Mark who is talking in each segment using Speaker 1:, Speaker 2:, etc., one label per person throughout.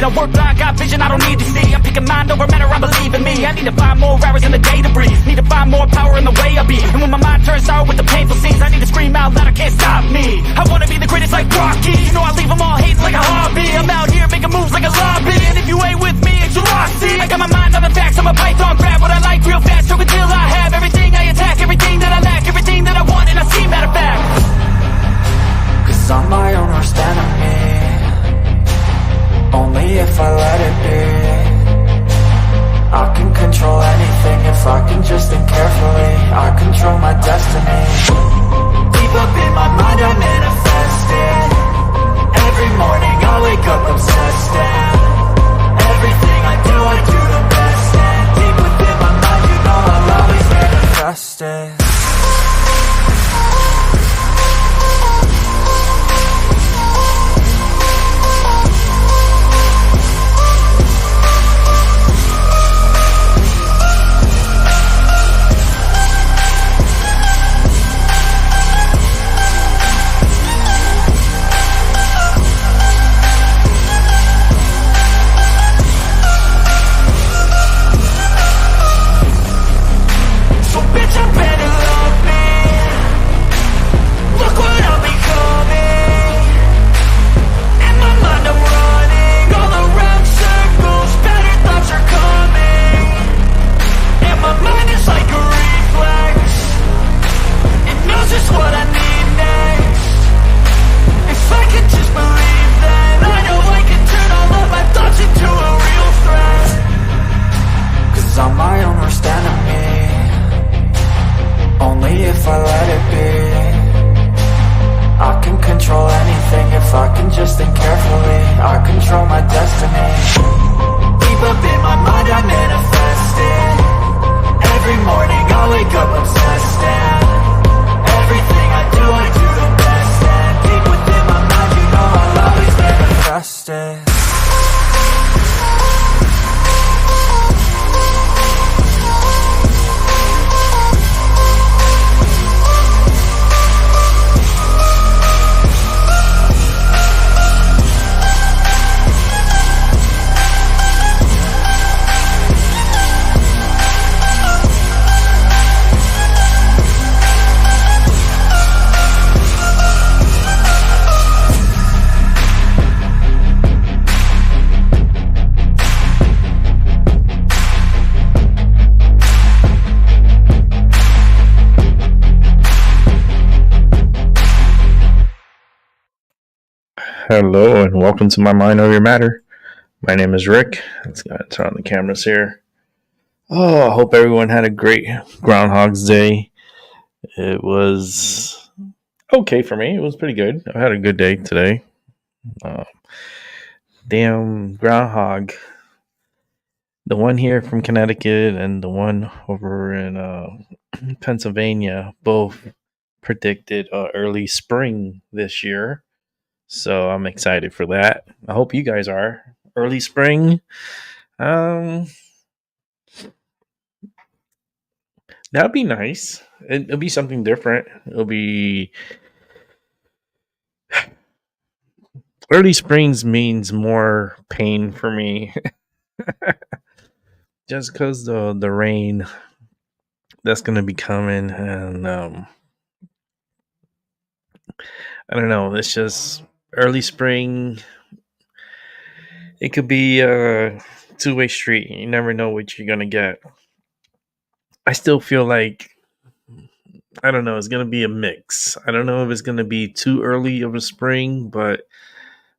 Speaker 1: I work blind, got vision I don't need to see. I'm picking mind over matter, I believe in me. I need to find more hours in the day to breathe. Need to find more power in the way I be. And when my mind turns sour with the painful scenes, I need to scream out loud, I can't stop me. I wanna be the greatest like Rocky. You know I leave them all hating like a hobby. I'm out here making moves like a lobby. And if you ain't with me, it's your loss. See, I got my mind on the facts, I'm a python, grab what I like real fast. Choke until I have everything I attack, everything that I lack, everything that I want, and I see matter of fact.
Speaker 2: Cause I'm my own worst enemy. Only if I let it be. I can control anything if I can just think carefully. I control my destiny. Deep up in my mind I manifest it. Every morning I wake up obsessed, and everything I do the best. And deep within my mind, you know I'll always manifest it.
Speaker 3: Hello and welcome to My Mind Over Your Matter. My name is Rick. Let's go ahead and turn on the cameras here. I hope everyone had a great Groundhog's Day. It was okay for me. It was pretty good. I had a good day today. Damn Groundhog. The one here from Connecticut and the one over in Pennsylvania both predicted early spring this year. So I'm excited for that. I hope you guys are. Early spring. That'd be nice. It'll be something different. It'll be... Early springs means more pain for me. Just because the rain that's going to be coming. And I don't know. It's just... Early spring, it could be a two-way street. You never know what you're going to get. I still feel like, I don't know, it's going to be a mix. I don't know if it's going to be too early of a spring, but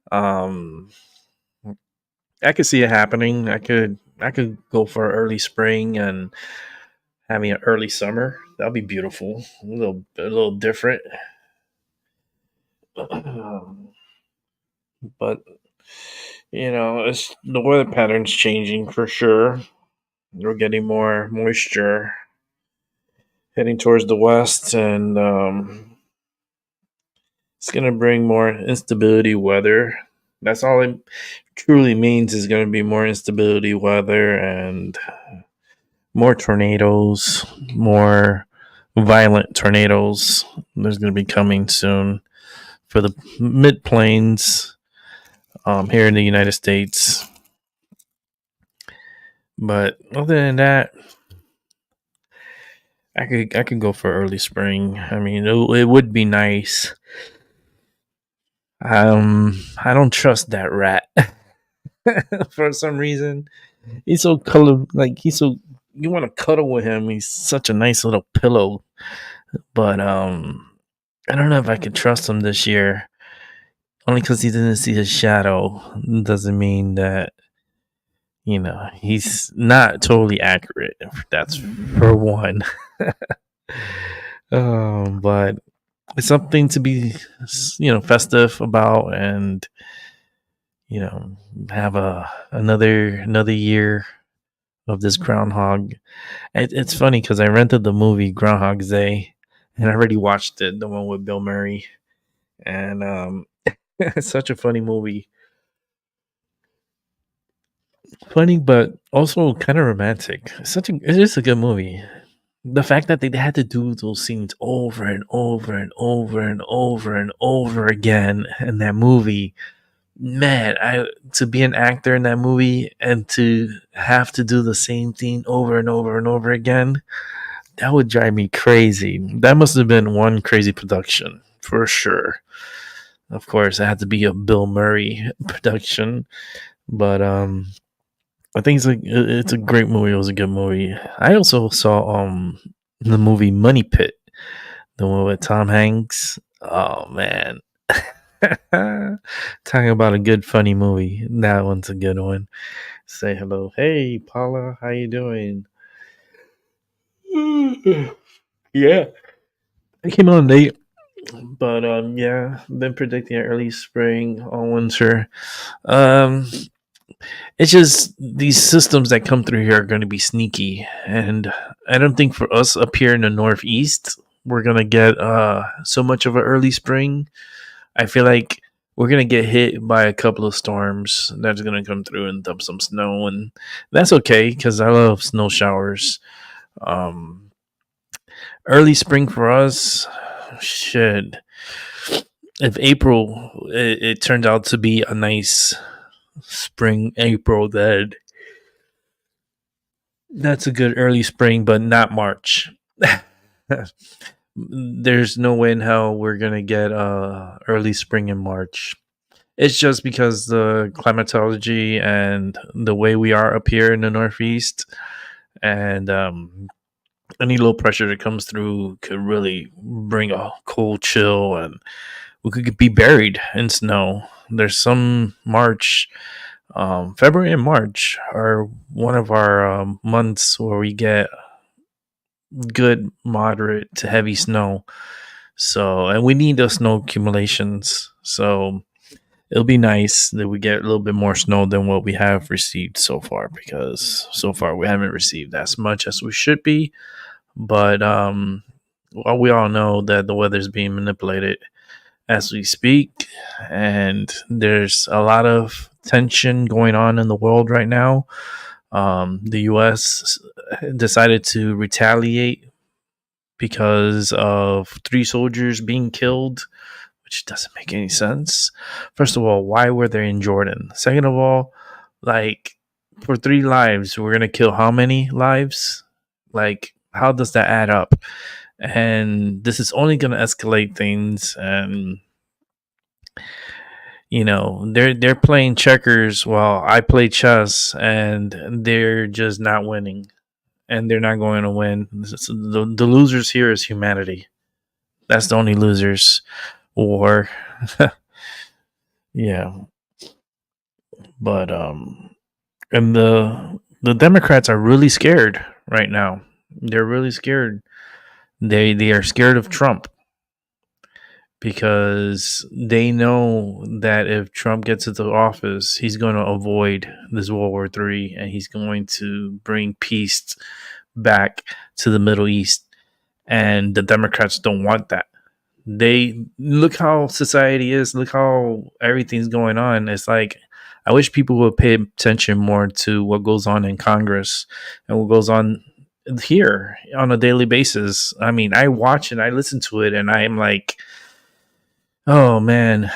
Speaker 3: I could see it happening. I could go for early spring and having an early summer. That'd be beautiful. A little different. But, you know, it's the weather pattern's changing for sure. We're getting more moisture heading towards the west, and it's going to bring more instability weather. That's all it truly means, is going to be more instability weather and more tornadoes, more violent tornadoes. There's going to be coming soon for the mid-plains here in the United States. But other than that, I could go for early spring. I mean, it would be nice. I don't trust that rat for some reason. He's so color like he's so you want to cuddle with him. He's such a nice little pillow. But I don't know if I could trust him this year. Only because he didn't see his shadow doesn't mean that he's not totally accurate. That's for one. But it's something to be festive about, and have another year of this Groundhog. It's funny because I rented the movie Groundhog's Day, and I already watched it, the one with Bill Murray, and it's such a funny movie. Funny, but also kind of romantic. It is a good movie. The fact that they had to do those scenes over and over and over and over and over again in that movie, man, I to be an actor in that movie and to have to do the same thing over and over and over again, that would drive me crazy. That must have been one crazy production for sure. Of course, it had to be a Bill Murray production, but I think it's a great movie. It was a good movie. I also saw the movie Money Pit, the one with Tom Hanks. Oh man. Talking about a good funny movie. That one's a good one. Say hello. Hey Paula, how you doing? Yeah. I came on late. But yeah, been predicting early spring or winter. Um it's just these systems that come through here are going to be sneaky, and I don't think for us up here in the northeast we're going to get so much of an early spring. I feel like we're going to get hit by a couple of storms that's going to come through and dump some snow, and that's okay because I love snow showers. um Early spring for us, shit, if April it turned out to be a nice spring April, then that's a good early spring, but not March. There's no way in hell we're gonna get early spring in March. It's just because the climatology and the way we are up here in the Northeast, and any low pressure that comes through could really bring a cold chill, and we could be buried in snow. There's some March, February and March are one of our months where we get good, moderate to heavy snow. So, and we need those snow accumulations. So, it'll be nice that we get a little bit more snow than what we have received so far, because so far we haven't received as much as we should be. But well, we all know that the weather's being manipulated as we speak, and there's a lot of tension going on in the world right now. The U.S. decided to retaliate because of 3 soldiers being killed, which doesn't make any sense. First of all, why were they in Jordan? Second of all, like, for 3 lives, we're gonna kill how many lives? Like, how does that add up? And this is only gonna escalate things. And they're playing checkers while I play chess, and they're just not winning, and they're not going to win. The losers here is humanity. That's the only losers. War. Yeah. But and the Democrats are really scared right now. They're really scared. They are scared of Trump because they know that if Trump gets into office, he's going to avoid this World War III, and he's going to bring peace back to the Middle East. And the Democrats don't want that. They look how society is, look how everything's going on. It's like, I wish people would pay attention more to what goes on in Congress and what goes on here on a daily basis. I mean, I watch and I listen to it, and I am like, oh man,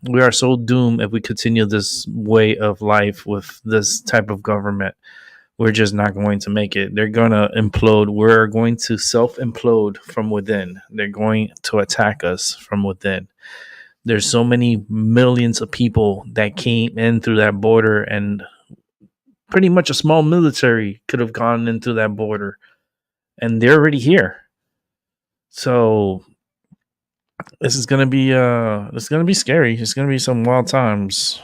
Speaker 3: we are so doomed if we continue this way of life with this type of government. we're just not going to make it. They're going to implode. We're going to self implode from within. They're going to attack us from within. There's so many millions of people that came in through that border, and pretty much a small military could have gone into that border, and they're already here. So this is gonna be scary. It's gonna be some wild times.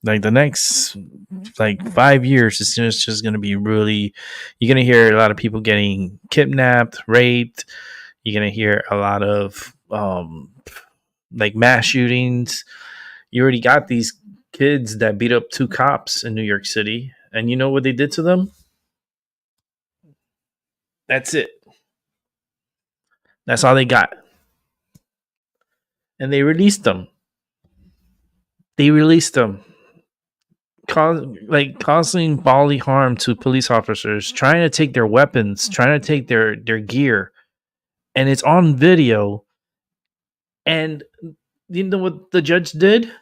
Speaker 3: Like the next 5 years, it's just gonna be really. You're gonna hear a lot of people getting kidnapped, raped. You're gonna hear a lot of mass shootings. You already got these kids that beat up 2 cops in New York City, and you know what they did to them? That's it. That's all they got. And they released them. Causing bodily harm to police officers, trying to take their weapons, trying to take their gear, and it's on video. And you know what the judge did?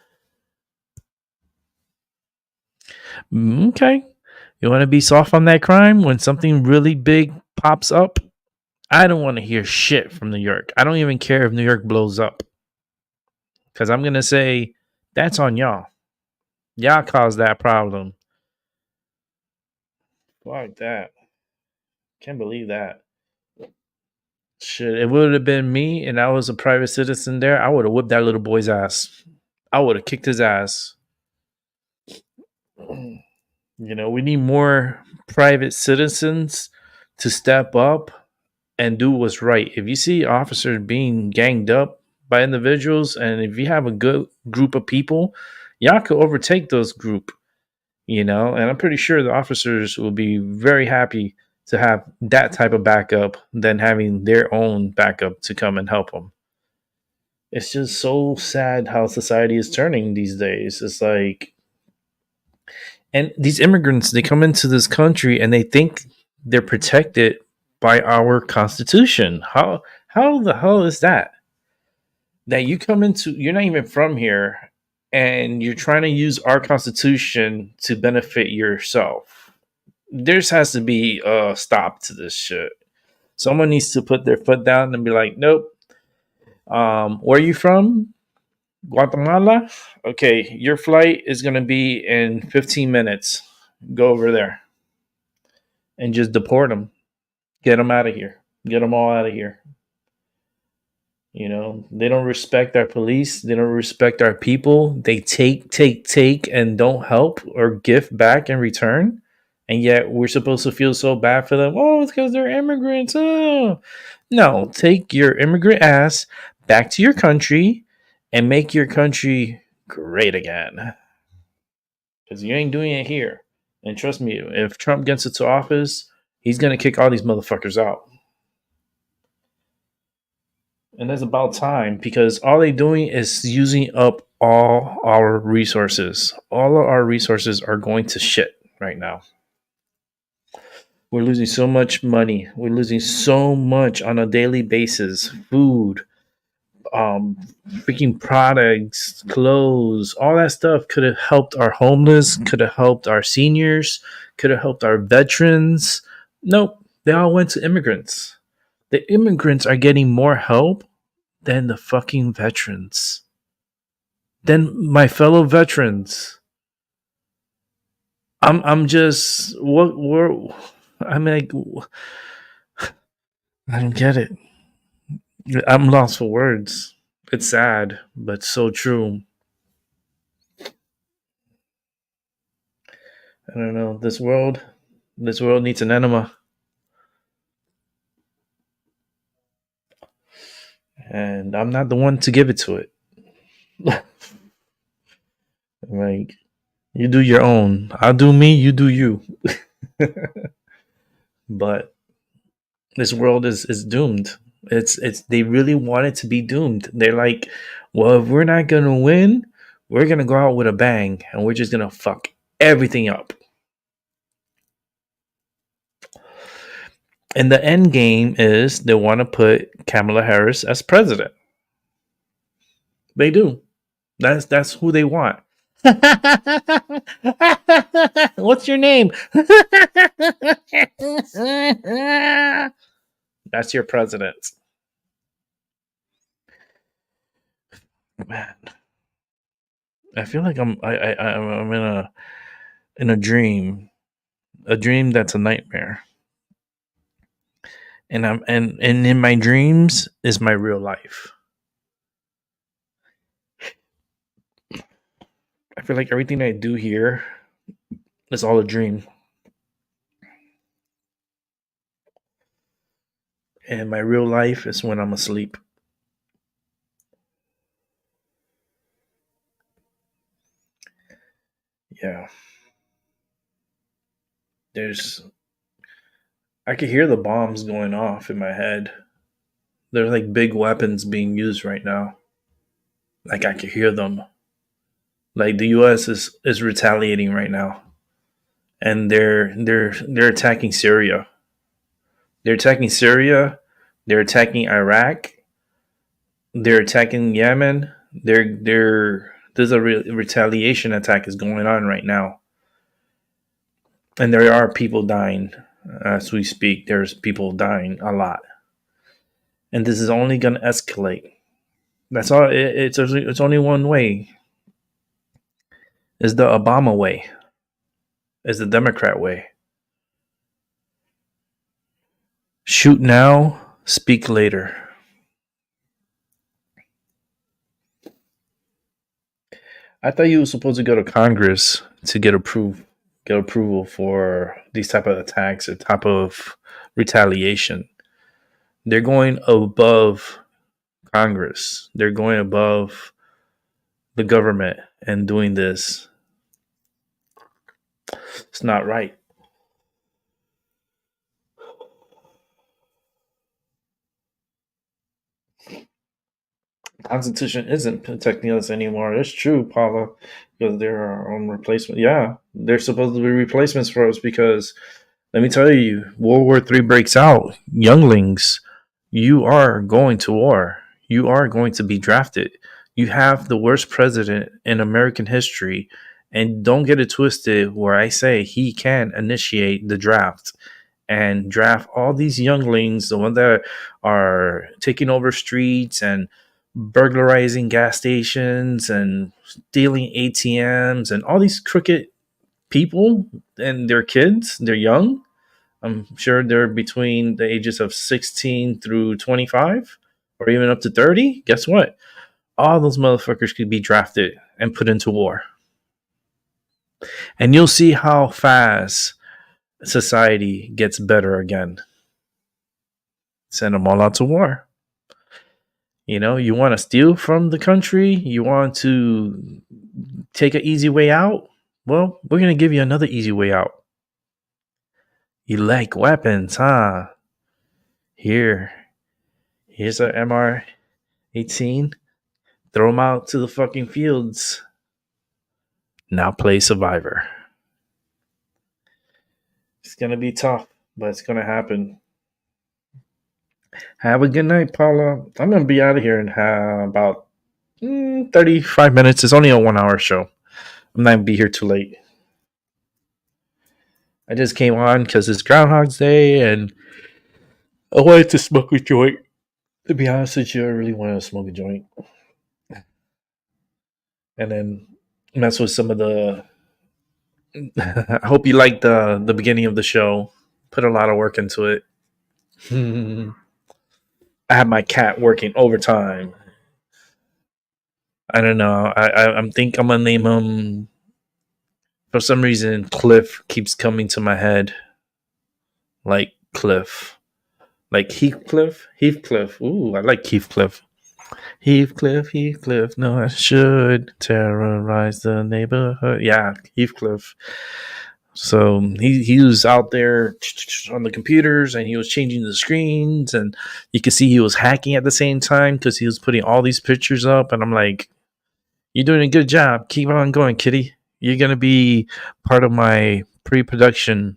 Speaker 3: Okay, you want to be soft on that crime when something really big pops up? I don't want to hear shit from New York. I don't even care if New York blows up, because I'm gonna say that's on y'all. Y'all caused that problem. Fuck that. Can't believe that. Shit, it would have been me and I was a private citizen there. I would have whipped that little boy's ass. I would have kicked his ass. You know, we need more private citizens to step up and do what's right. If you see officers being ganged up by individuals, and if you have a good group of people, y'all could overtake those group, you know, and I'm pretty sure the officers will be very happy to have that type of backup than having their own backup to come and help them. It's just so sad how society is turning these days. It's like, and these immigrants, they come into this country and they think they're protected by our constitution. How the hell is that? That you come into, you're not even from here, and you're trying to use our constitution to benefit yourself. There has to be a stop to this shit. Someone needs to put their foot down and be like, nope. Where are you from? Guatemala? Okay, your flight is going to be in 15 minutes. Go over there and just deport them. Get them out of here. Get them all out of here. You know, they don't respect our police. They don't respect our people. They take, and don't help or give back in return. And yet we're supposed to feel so bad for them. Oh, it's because they're immigrants. Oh. No, take your immigrant ass back to your country and make your country great again. Because you ain't doing it here. And trust me, if Trump gets into office, he's going to kick all these motherfuckers out. And that's about time, because all they're doing is using up all our resources. All of our resources are going to shit right now. We're losing so much money. We're losing so much on a daily basis. Food, freaking products, clothes, all that stuff could have helped our homeless, could have helped our seniors, could have helped our veterans. Nope, they all went to immigrants. The immigrants are getting more help than the fucking veterans. Than my fellow veterans. I'm just I'm like, I don't get it. I'm lost for words. It's sad, but so true. I don't know. This world needs an enema. And I'm not the one to give it to it. Like, you do your own. I'll do me, you do you. But this world is doomed. It's they really want it to be doomed. They're like, well, if we're not gonna win, we're gonna go out with a bang and we're just gonna fuck everything up. And the end game is they want to put Kamala Harris as president. They do. That's who they want. What's your name? That's your president. Man, I feel like I'm in a dream that's a nightmare, and in my dreams is my real life. I feel like everything I do here is all a dream, and my real life is when I'm asleep. Yeah, there's I could hear the bombs going off in my head. There's like big weapons being used right now. Like I could hear them. Like the U.S. is retaliating right now, and they're attacking Syria. They're attacking Syria. They're attacking Iraq. They're attacking Yemen. There's a retaliation attack is going on right now, and there are people dying as we speak. There's people dying a lot, and this is only going to escalate. That's all. It's only one way. Is the Obama way? Is the Democrat way? Shoot now, speak later. I thought you were supposed to go to Congress to get approval for these type of attacks or type of retaliation. They're going above Congress. They're going above the government and doing this. It's not right. Constitution isn't protecting us anymore. It's true, Paula, because there are on replacement. Yeah, they're supposed to be replacements for us because let me tell you, World War III breaks out. Younglings, you are going to war. You are going to be drafted. You have the worst president in American history. And don't get it twisted where I say he can initiate the draft and draft all these younglings, the ones that are taking over streets and burglarizing gas stations and stealing ATMs and all these crooked people and their kids. They're young. I'm sure they're between the ages of 16 through 25 or even up to 30. Guess what? All those motherfuckers could be drafted and put into war. And you'll see how fast society gets better again. Send them all out to war. You know, you want to steal from the country? You want to take an easy way out? Well, we're going to give you another easy way out. You like weapons, huh? Here's a MR-18. Throw them out to the fucking fields. Now play Survivor. It's going to be tough, but it's going to happen. Have a good night, Paula. I'm going to be out of here in about 35 minutes. It's only a 1 hour show. I'm not going to be here too late. I just came on because it's Groundhog's Day and I wanted to smoke a joint. To be honest with you, I really wanted to smoke a joint. And then mess with some of the. I hope you liked the beginning of the show. Put a lot of work into it. I have my cat working overtime. I don't know. I think I'm gonna name him. For some reason, Cliff keeps coming to my head. Like Cliff. Like Heathcliff? Heathcliff. Ooh, I like Heathcliff. Heathcliff. No, I should terrorize the neighborhood. Yeah, Heathcliff. So he was out there on the computers and he was changing the screens and you could see he was hacking at the same time because he was putting all these pictures up. And I'm like, you're doing a good job. Keep on going, kitty. You're going to be part of my pre-production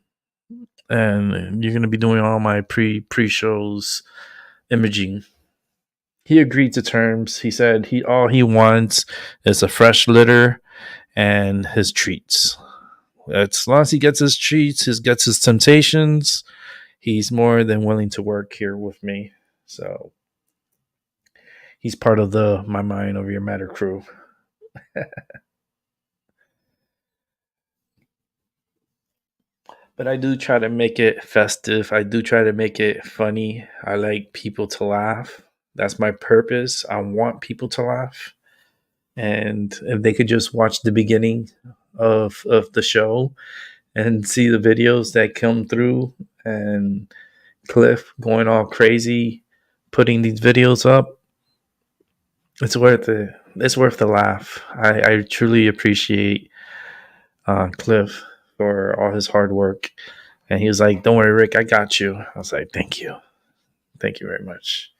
Speaker 3: and you're going to be doing all my pre-shows imaging. He agreed to terms. He said all he wants is a fresh litter and his treats. As long as he gets his treats, gets his temptations, he's more than willing to work here with me. So he's part of the My Mind Over Your Matter crew. But I do try to make it festive. I do try to make it funny. I like people to laugh. That's my purpose. I want people to laugh. And if they could just watch the beginning of the show and see the videos that come through and Cliff going all crazy, putting these videos up, it's worth it. It's worth the laugh. I truly appreciate Cliff for all his hard work. And he was like, "Don't worry, Rick, I got you." I was like, "Thank you. Thank you very much."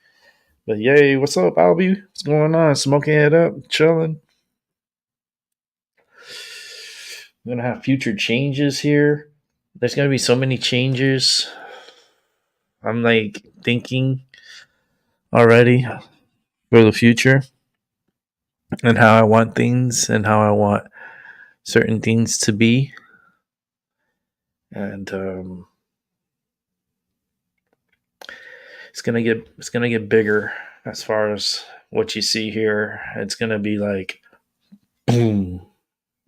Speaker 3: But yay, what's up, Albie? What's going on? Smoking it up, chilling. We're gonna have future changes here. There's gonna be so many changes. I'm like thinking already for the future and how I want things and how I want certain things to be. And it's gonna get bigger as far as what you see here. It's gonna be like boom.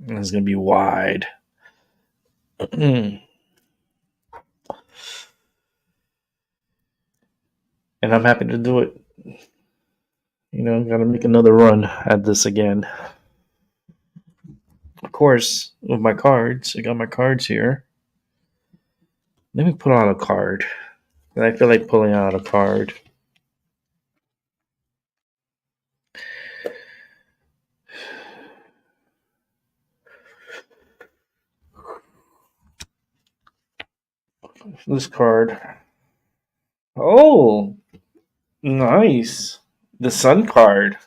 Speaker 3: It's gonna be wide. And I'm happy to do it. You know, gotta make another run at this again. Of course, with my cards, I got my cards here. Let me pull out a card. I feel like pulling out a card. This card. Oh, nice. The Sun card.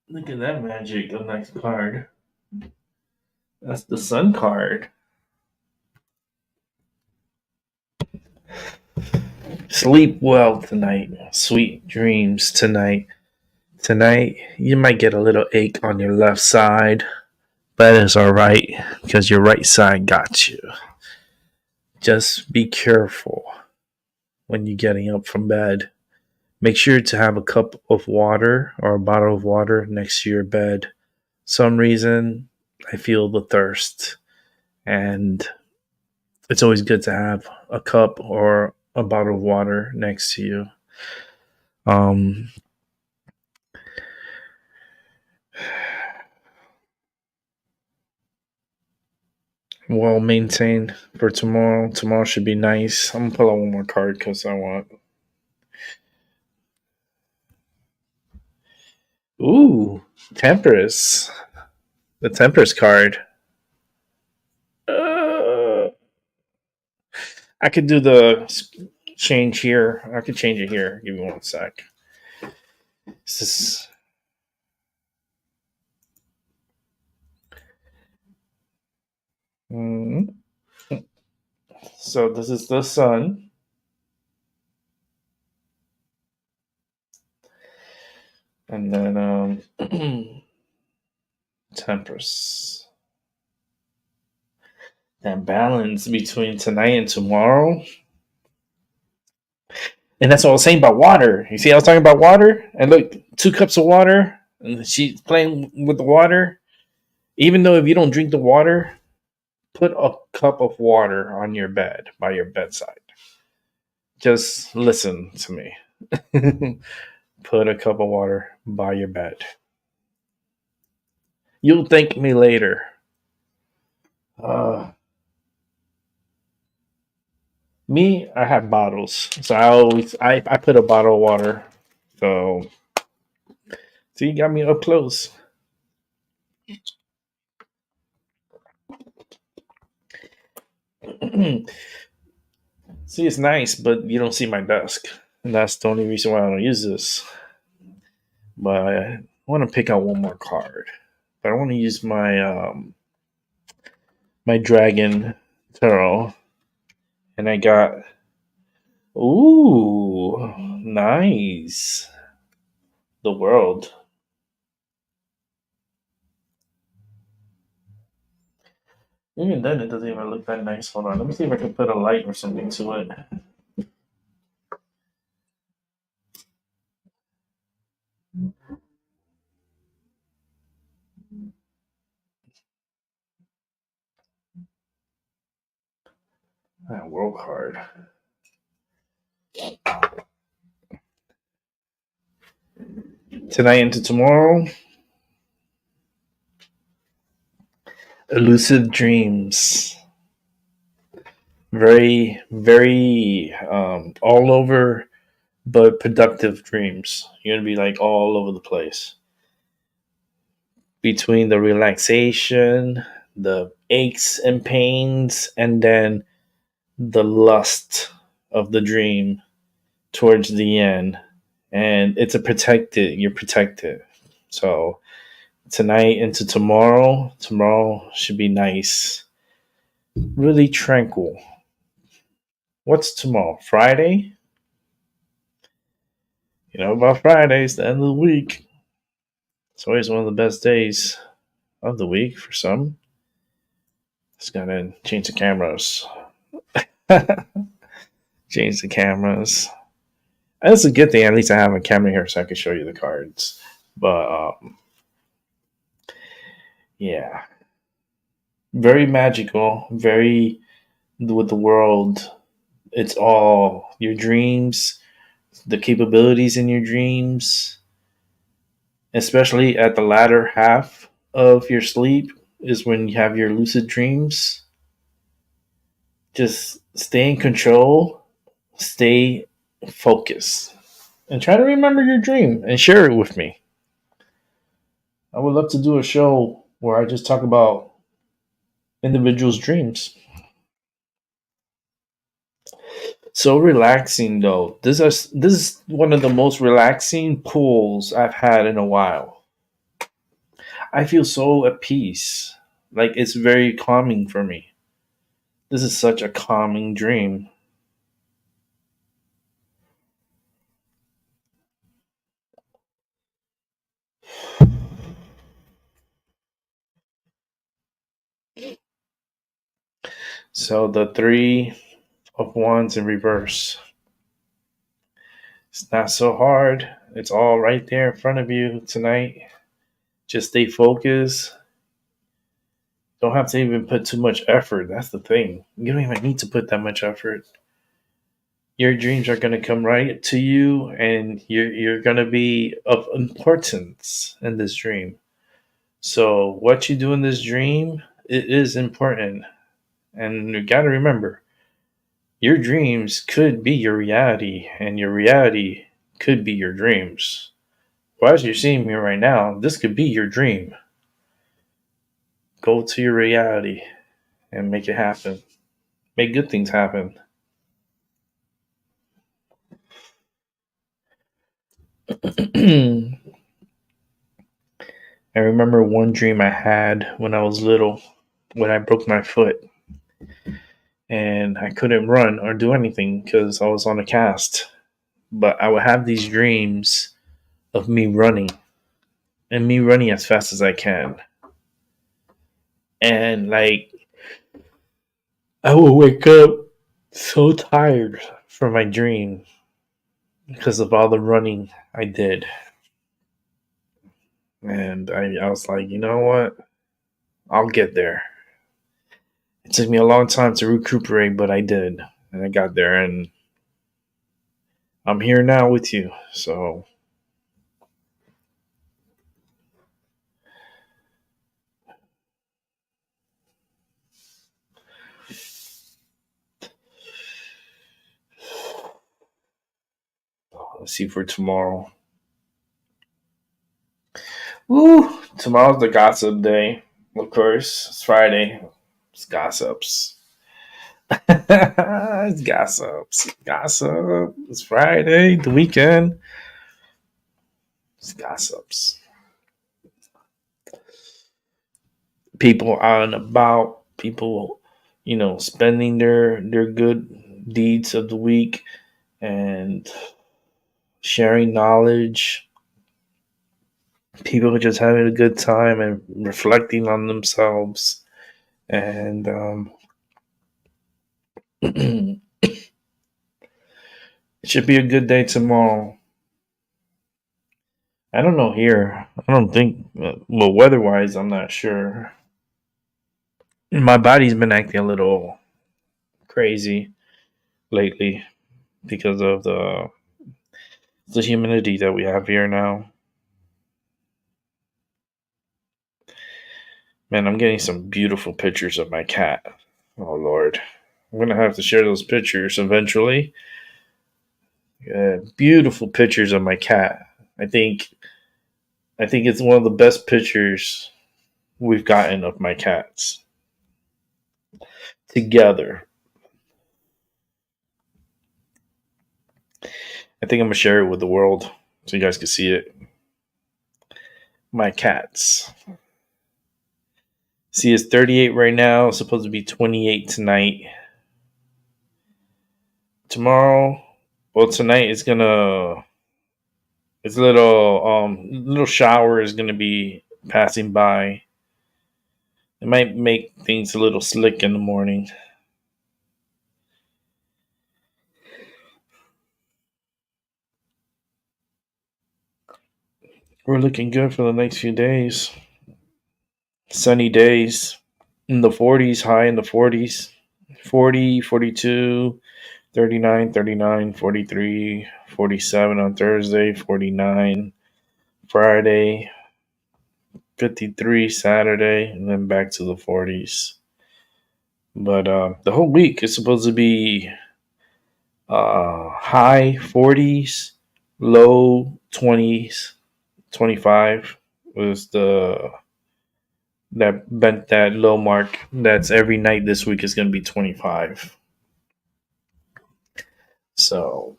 Speaker 3: Look at that magic. A nice card. That's the Sun card. Sleep well tonight. Sweet dreams tonight. Tonight, you might get a little ache on your left side, but it's alright because your right side got you. Just be careful when you're getting up from bed. Make sure to have a cup of water or a bottle of water next to your bed. Some reason I feel the thirst, and it's always good to have a cup or a bottle of water next to you. Um, well maintained for tomorrow. Tomorrow should be nice. I'm gonna pull out one more card because I want. Ooh, Temperance. The Temperance card. I could do the change here. I could change it here. Give me one sec. This is. So this is the Sun. And then Temperance. That balance between tonight and tomorrow. And that's what I was saying about water. You see, I was talking about water, and look, 2 cups of water, and she's playing with the water. Even though if you don't drink the water, put a cup of water on your bed, by your bedside. Just listen to me. Put a cup of water by your bed. You'll thank me later. Me, I have bottles, so I put a bottle of water. So you got me up close. See, it's nice, but you don't see my desk, and that's the only reason why I don't use this. But I want to pick out one more card, but I want to use my Dragon Tarot, and I got ooh nice the World. Even then, it doesn't even look that nice. Hold on, let me see if I can put a light or something to it. World card. Tonight into tomorrow, lucid dreams. Very, very all over, but productive dreams. You're gonna be like all over the place between the relaxation, the aches and pains, and then the lust of the dream towards the end. And it's a protected, you're protected. So tonight into tomorrow should be nice. Really tranquil. What's tomorrow? Friday? You know about Fridays, the end of the week. It's always one of the best days of the week for some. Just gotta change the cameras. Change the cameras. That's a good thing. At least I have a camera here so I can show you the cards. But yeah, very magical. Very with the world. It's all your dreams, the capabilities in your dreams, especially at the latter half of your sleep is when you have your lucid dreams. Just stay in control, stay focused, and try to remember your dream and share it with me. I would love to do a show where I just talk about individuals' dreams. So relaxing though. This is one of the most relaxing pulls I've had in a while. I feel so at peace. Like it's very calming for me. This is such a calming dream. So the three of wands in reverse. It's not so hard. It's all right there in front of you tonight. Just stay focused. Don't have to even put too much effort. That's the thing. You don't even need to put that much effort. Your dreams are going to come right to you, and you're going to be of importance in this dream. So what you do in this dream, it is important. And you got to remember, your dreams could be your reality, and your reality could be your dreams. Well, as you're seeing me right now, this could be your dream. Go to your reality and make it happen. Make good things happen. I remember one dream I had when I was little, when I broke my foot and I couldn't run or do anything because I was on a cast. But I would have these dreams of me running and me running as fast as I can. And like, I would wake up so tired from my dream because of all the running I did. And I was like, you know what? I'll get there. It took me a long time to recuperate, but I did. And I got there, and I'm here now with you. So let's see for tomorrow. Woo! Tomorrow's the gossip day. Of course, it's Friday. It's gossips. It's gossips. Gossip. It's Friday, the weekend. It's gossips. People out and about. People, spending their good deeds of the week and sharing knowledge. People are just having a good time and reflecting on themselves And it should be a good day tomorrow. I don't know here. I don't think, well, weather wise, I'm not sure. My body's been acting a little crazy lately because of the humidity that we have here now. Man, I'm getting some beautiful pictures of my cat. Oh Lord, I'm gonna have to share those pictures eventually. Beautiful pictures of my cat. I think I think it's one of the best pictures we've gotten of my cats together. I think I'm gonna share it with the world so you guys can see it. My cats. See, it's 38 right now. It's supposed to be 28 tonight. Tomorrow, well, tonight it's gonna. It's a little shower is gonna be passing by. It might make things a little slick in the morning. We're looking good for the next few days. Sunny days in the 40s, high in the 40s. 40, 42, 39, 39, 43, 47 on Thursday, 49 Friday, 53 Saturday, and then back to the 40s. But the whole week is supposed to be high 40s, low 20s, 25 was that low mark. That's every night this week is going to be 25. So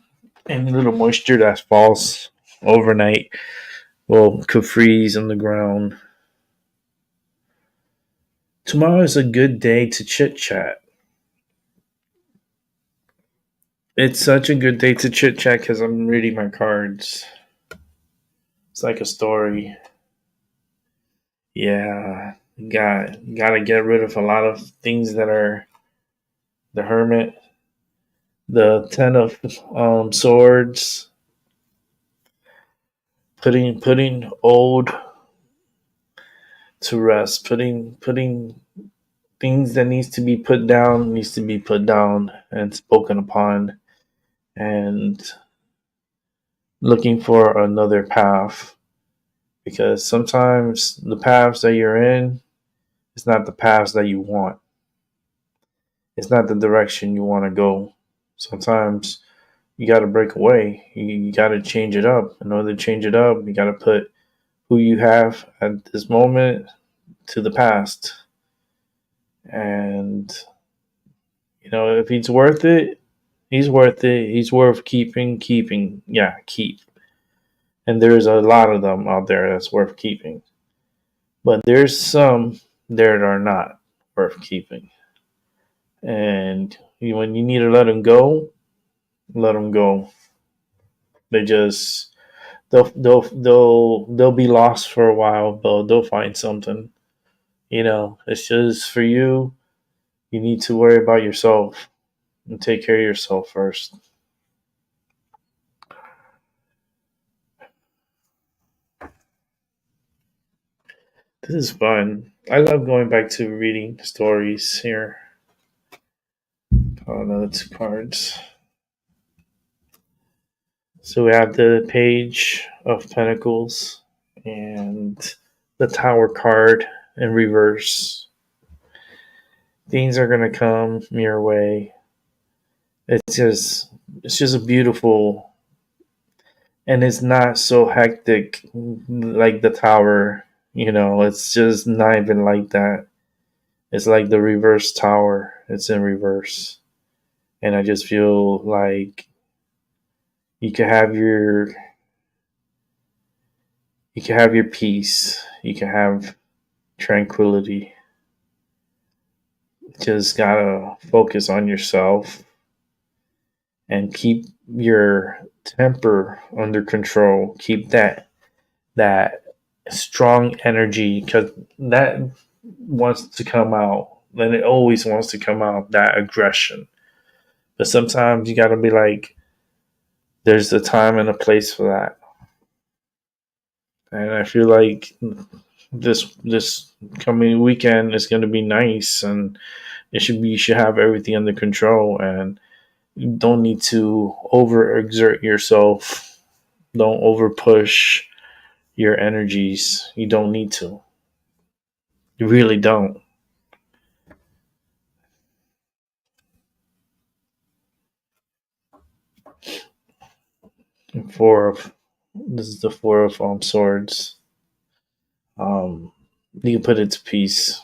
Speaker 3: any little moisture that falls overnight could freeze on the ground. Tomorrow is a good day to chit chat. It's such a good day to chit chat because I'm reading my cards. It's like a story. Yeah, gotta get rid of a lot of things that are the Hermit, the Ten of Swords, putting old to rest, putting things that needs to be put down and spoken upon, and looking for another path. Because sometimes the paths that you're in is not the paths that you want. It's not the direction you want to go. Sometimes you got to break away. You got to change it up. In order to change it up, you got to put who you have at this moment to the past. And, if he's worth it, he's worth it. He's worth keeping. Yeah, keep. And there's a lot of them out there that's worth keeping. But there's some that are not worth keeping. And when you need to let them go, let them go. They just they'll be lost for a while, but they'll find something. It's just for you. You need to worry about yourself and take care of yourself first. This is fun. I love going back to reading stories here. Oh, another two cards. So we have the Page of Pentacles and the Tower card in reverse. Things are gonna come your way. It's just a beautiful, and it's not so hectic like the Tower. It's just not even like that. It's like the reverse Tower. It's in reverse, and I just feel like you can have your peace. You can have tranquility. Just gotta focus on yourself and keep your temper under control. Keep that strong energy, because that wants to come out. then it always wants to come out, that aggression. But sometimes you got to be like, there's a time and a place for that. And I feel like this coming weekend is going to be nice, and you should have everything under control, and you don't need to overexert yourself. Don't over push your energies. You don't need to. You really don't. Four of This is the four of swords. Um, you can put it to peace.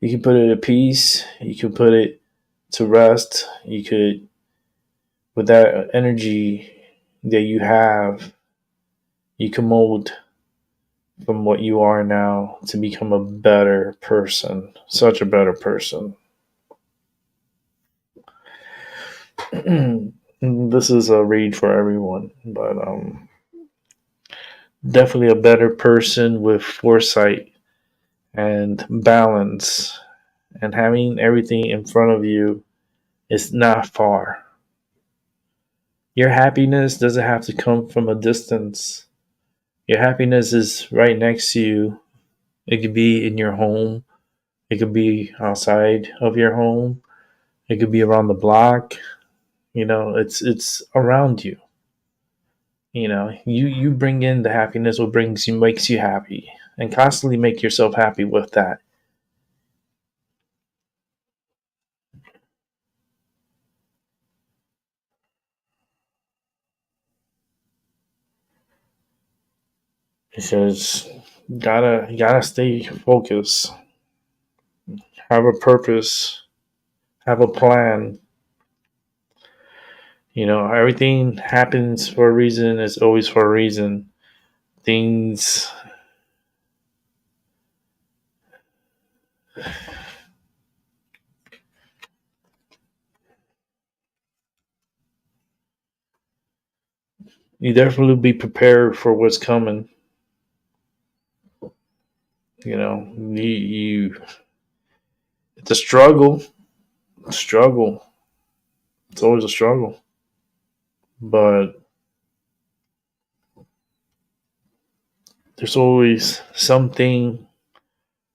Speaker 3: You can put it to peace. You can put it to rest. You could, with that energy that you have, you can mold from what you are now to become a better person. Such a better person. This is a read for everyone, but definitely a better person with foresight and balance, and having everything in front of you is not far. Your happiness doesn't have to come from a distance. Your happiness is right next to you. It could be in your home, it could be outside of your home, it could be around the block. It's around you. You bring in the happiness, what brings you makes you happy, and constantly make yourself happy with that. Because you gotta stay focused, have a purpose, have a plan. Everything happens for a reason. It's always for a reason. Things You definitely be prepared for what's coming. You it's a struggle. Struggle. It's always a struggle. But there's always something,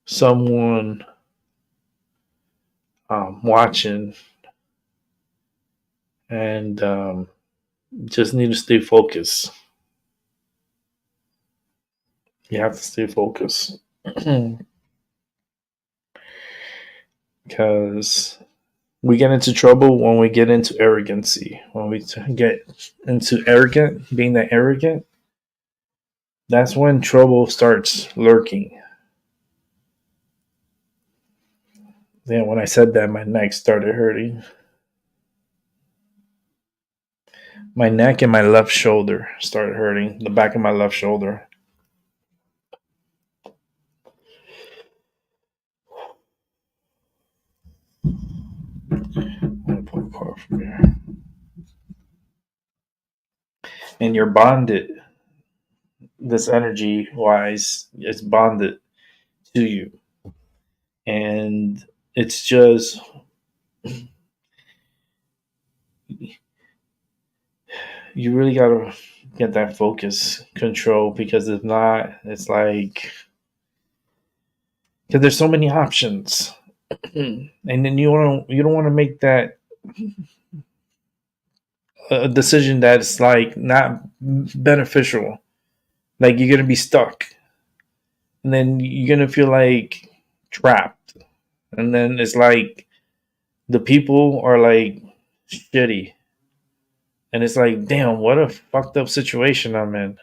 Speaker 3: someone watching, and just need to stay focused. You have to stay focused. Because we get into trouble when we get into arrogancy. When we get into being that arrogant, that's when trouble starts lurking. Then when I said that, my neck started hurting. My neck and my left shoulder started hurting. The back of my left shoulder. I'm gonna pull a card from here. And you're bonded. This energy wise, it's bonded to you. And it's just you really gotta get that focus control, because if not, it's like, because there's so many options. And then you don't want to make that a decision that's like not beneficial. Like you're gonna be stuck, and then you're gonna feel like trapped, and then it's like the people are like shitty, and it's like, damn, what a fucked up situation I'm in.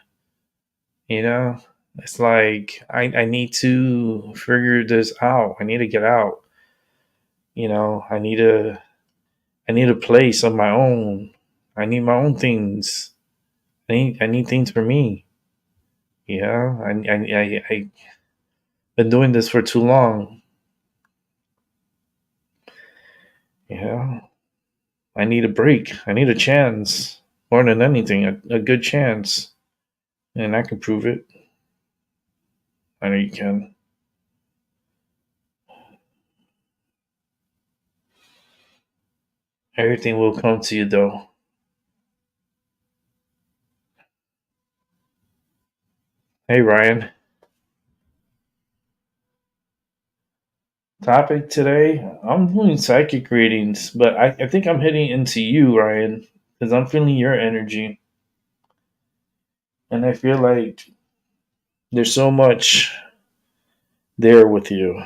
Speaker 3: You know, it's like I need to figure this out. I need to get out. I need a place of my own. I need my own things. I need things for me. I been doing this for too long. Yeah, I need a break. I need a chance more than anything, a good chance, and I can prove it. I know you can. Everything will come to you, though. Hey, Ryan. Topic today, I'm doing psychic readings, but I think I'm hitting into you, Ryan, because I'm feeling your energy. And I feel like there's so much there with you.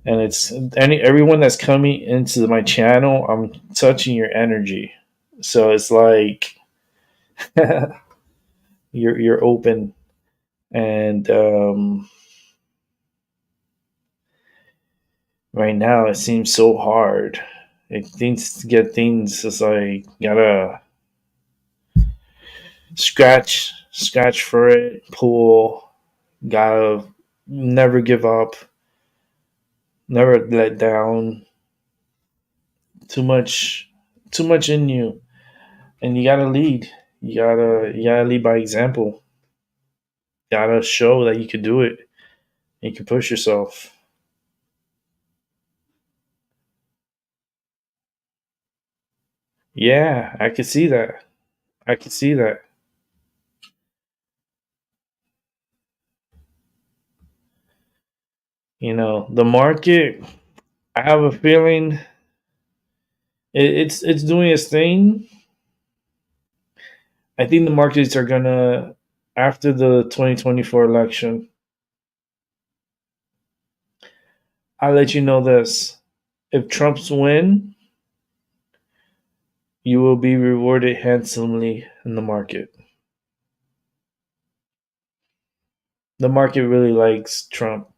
Speaker 3: And it's everyone that's coming into my channel, I'm touching your energy. So it's like you're open, and right now it seems so hard. It things to get things, it's like gotta scratch for it, pull, gotta never give up, never let down. Too much, too much in you, and you gotta lead. You gotta lead by example. You gotta show that you can do it. You can push yourself. Yeah, I can see that. I can see that. The market. I have a feeling it's doing its thing. I think the markets are gonna, after the 2024 election. I'll let you know this: if Trump's win, you will be rewarded handsomely in the market. The market really likes Trump.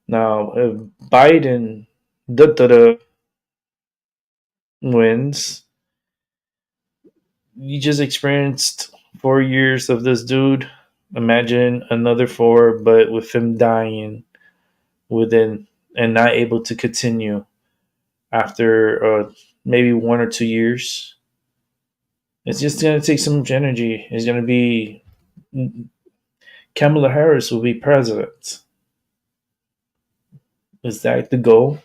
Speaker 3: Now, if Biden da, da, da, wins, you just experienced 4 years of this dude. Imagine another four, but with him dying within and not able to continue after maybe 1 or 2 years. It's just going to take so much energy. It's going to be Kamala Harris will be president. Is that the goal?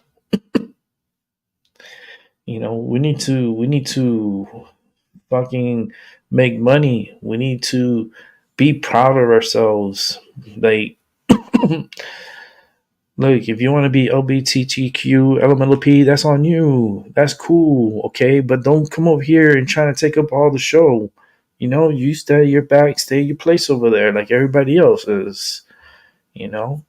Speaker 3: We need to fucking make money. We need to be proud of ourselves. Like, look, if you want to be LBTTQ, LMLP, that's on you. That's cool, okay? But don't come over here and try to take up all the show. You stay your back, stay your place over there like everybody else is. You know,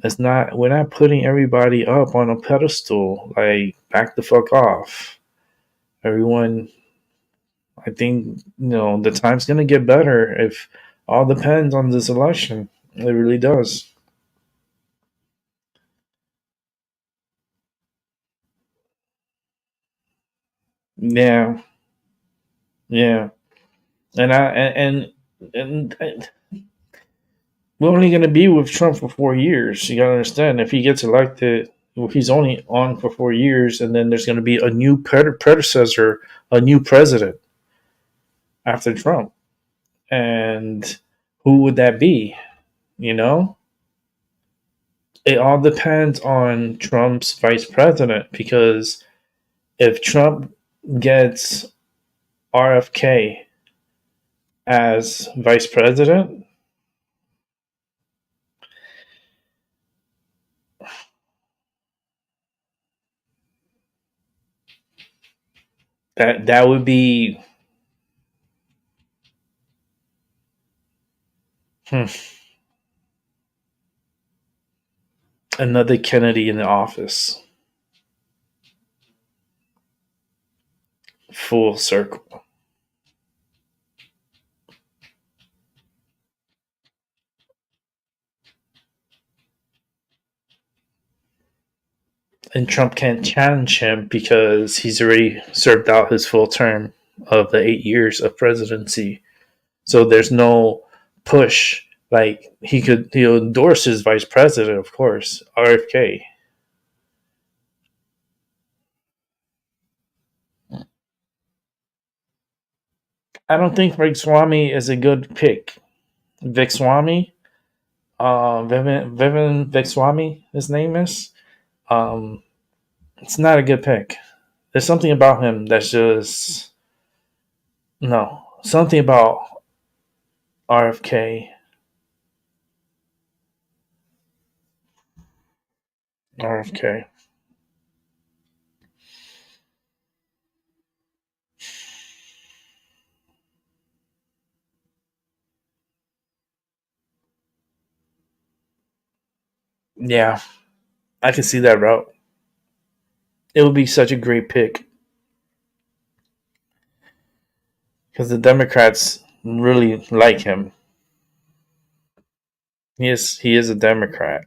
Speaker 3: it's not. We're not putting everybody up on a pedestal. Like, back the fuck off. Everyone, I think the time's gonna get better if all depends on this election. It really does. Yeah, yeah. And I and we're only gonna be with Trump for 4 years. You gotta understand, if he gets elected, well, he's only on for 4 years, and then there's gonna be a new predecessor, a new president after Trump. And who would that be? You know, it all depends on Trump's vice president, because if Trump gets RFK as vice president, that would be hmm, another Kennedy in the office, full circle. And Trump can't challenge him because he's already served out his full term of the 8 years of presidency. So there's no push. Like, he'll endorse his vice president, of course, RFK. I don't think Rick Swami is a good pick. Vic Swami, Vivin Vic Swami, his name is. Um, It's not a good pick. There's something about him that's just no. Something about RFK. RFK. Yeah, I can see that route. It would be such a great pick because the Democrats really like him. He is a Democrat,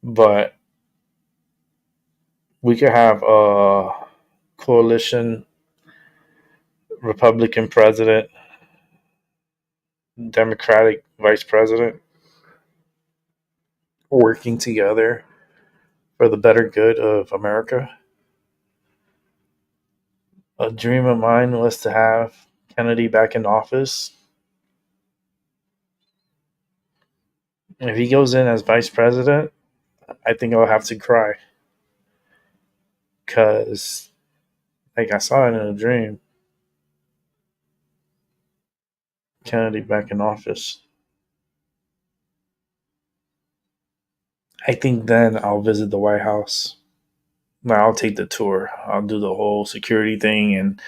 Speaker 3: but we could have a coalition Republican president, Democratic vice president working together for the better good of America. A dream of mine was to have Kennedy back in office. If he goes in as vice president, I think I'll have to cry because, like, I saw it in a dream. Kennedy back in office. I think then I'll visit the White House. Now I'll take the tour. I'll do the whole security thing,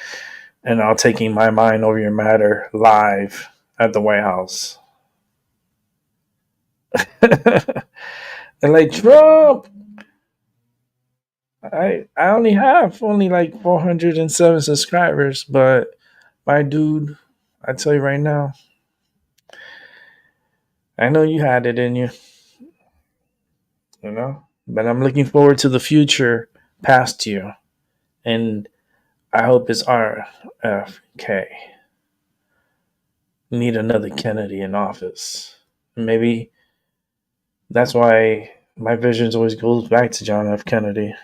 Speaker 3: and I'll taking my mind over your matter live at the White House. And like Trump, I only have only like 407 subscribers, but my dude, I tell you right now, I know you had it in you, you know. But I'm looking forward to the future past you, and I hope it's RFK. We need another Kennedy in office. Maybe that's why my visions always goes back to John F. Kennedy.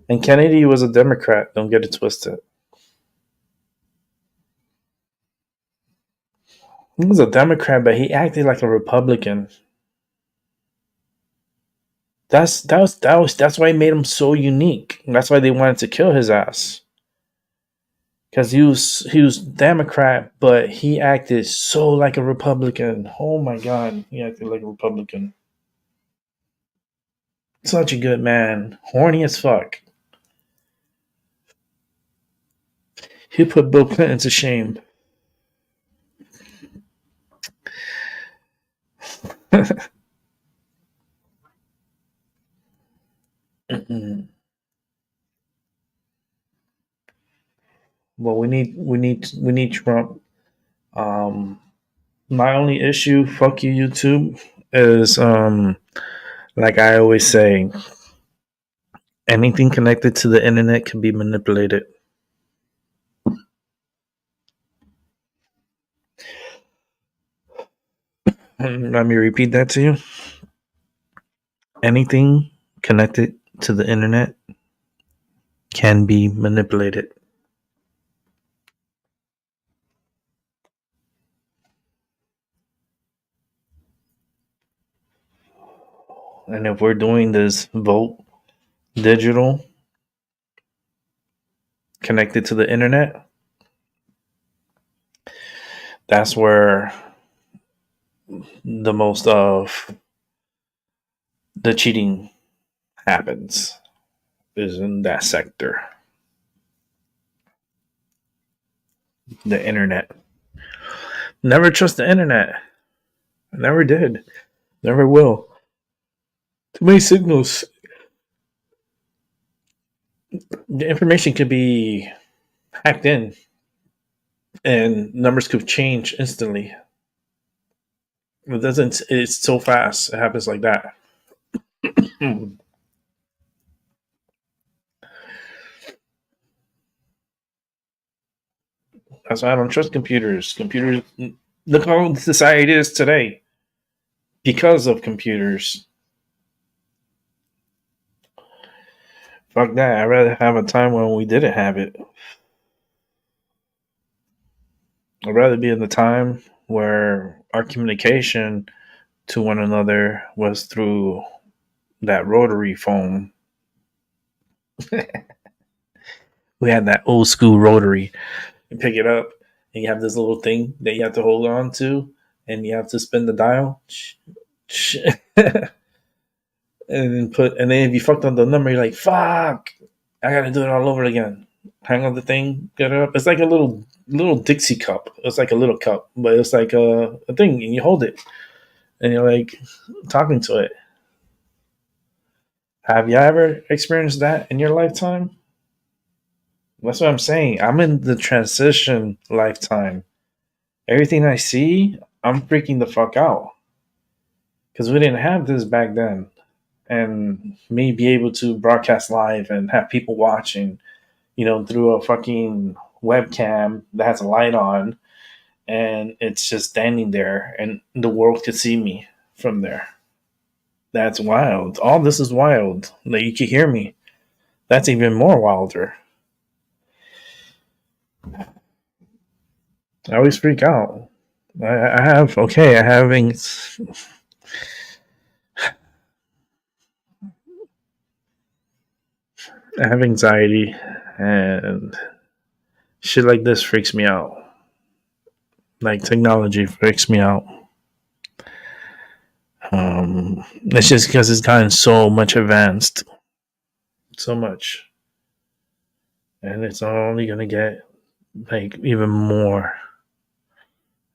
Speaker 3: And Kennedy was a Democrat. Don't get it twisted. He was a Democrat, but he acted like a Republican. That's why it made him so unique. That's why they wanted to kill his ass. Because he was Democrat, but he acted so like a Republican. Oh my God, he acted like a Republican. Such a good man, horny as fuck. He put Bill Clinton to shame. Well, we need Trump. Um, my only issue, fuck you, YouTube, is like I always say, anything connected to the internet can be manipulated. Let me repeat that to you. Anything connected to the internet can be manipulated. And if we're doing this vote digital connected to the internet, that's where the most of the cheating happens, is in that sector, the internet. Never trust the internet. I never did. Never will. Too many signals. The information could be hacked in and numbers could change instantly. It doesn't, it's so fast. It happens like that. That's why I don't trust computers. Computers, look how society is today because of computers. Fuck that. I'd rather have a time when we didn't have it. I'd rather be in the time where our communication to one another was through that rotary phone. We had that old school rotary. You pick it up, and you have this little thing that you have to hold on to, and you have to spin the dial. and then if you fucked up the number, you're like, fuck, I gotta do it all over again. Hang on the thing, get it up. It's like a little Dixie cup. It's like a little cup, but it's like a thing, and you hold it, and you're like talking to it. Have you ever experienced that in your lifetime? That's what I'm saying. I'm in the transition lifetime. Everything I see, I'm freaking the fuck out. Because we didn't have this back then. And me be able to broadcast live and have people watching, through a fucking webcam that has a light on, and it's just standing there and the world could see me from there. That's wild. All this is wild. Like, you can hear me. That's even more wilder. I always freak out. I have anxiety, and shit like this freaks me out. Like, technology freaks me out. It's just because it's gotten so much advanced, so much, and it's only gonna get like even more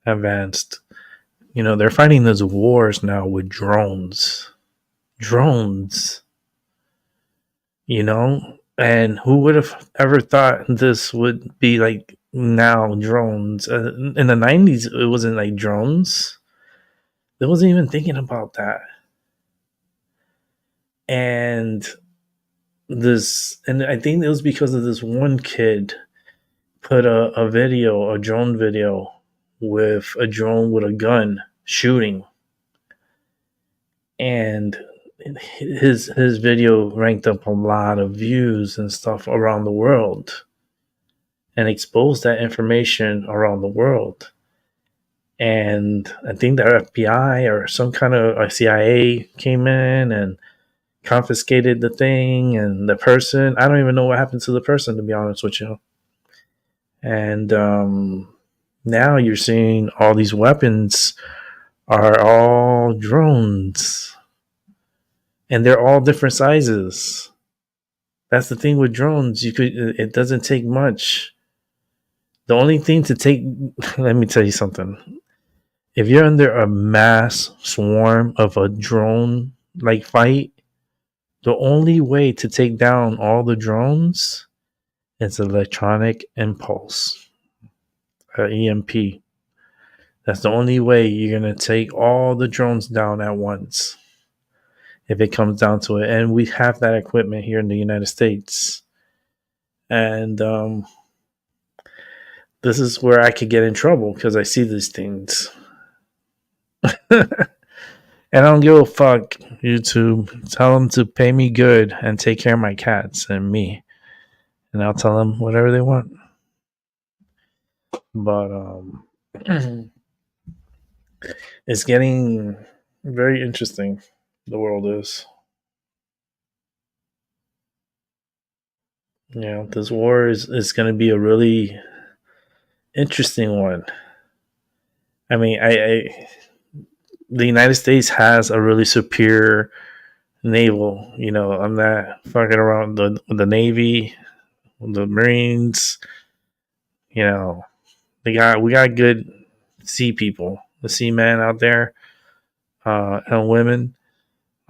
Speaker 3: advanced. They're fighting those wars now with drones. And who would have ever thought this would be like now drones? In the 90s, it wasn't like drones. They wasn't even thinking about that. And I think it was because of this one kid put a drone video with a drone with a gun shooting, and his video ranked up a lot of views and stuff around the world, and exposed that information around the world. And I think the FBI or some kind of CIA came in and confiscated the thing, and the person, I don't even know what happened to the person, to be honest with you. And now you're seeing all these weapons are all drones, and they're all different sizes. That's the thing with drones. It doesn't take much. The only thing to take, let me tell you something. If you're under a mass swarm of a drone like fight, the only way to take down all the drones is electronic impulse, EMP. That's the only way you're going to take all the drones down at once, if it comes down to it. And we have that equipment here in the United States. And this is where I could get in trouble, because I see these things. And I don't give a fuck, YouTube. Tell them to pay me good and take care of my cats and me, and I'll tell them whatever they want. But it's getting very interesting. The world is. This war is going to be a really interesting one. I mean, the United States has a really superior naval. I'm not fucking around the Navy, the Marines. We got good sea people, the seamen out there, and women.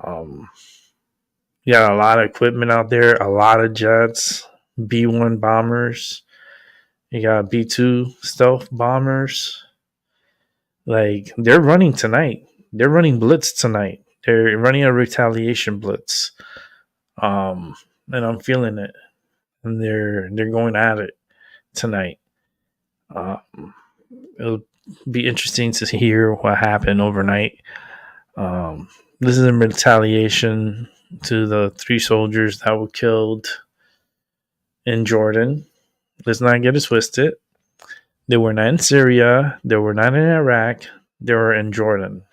Speaker 3: You got a lot of equipment out there, a lot of jets, B-1 bombers. You got B-2 stealth bombers. Like, they're running tonight. They're running blitz tonight. They're running a retaliation blitz. And I'm feeling it. And they're going at it tonight. It'll be interesting to hear what happened overnight. This is in retaliation to the 3 soldiers that were killed in Jordan. Let's not get it twisted. They were not in Syria. They were not in Iraq. They were in Jordan.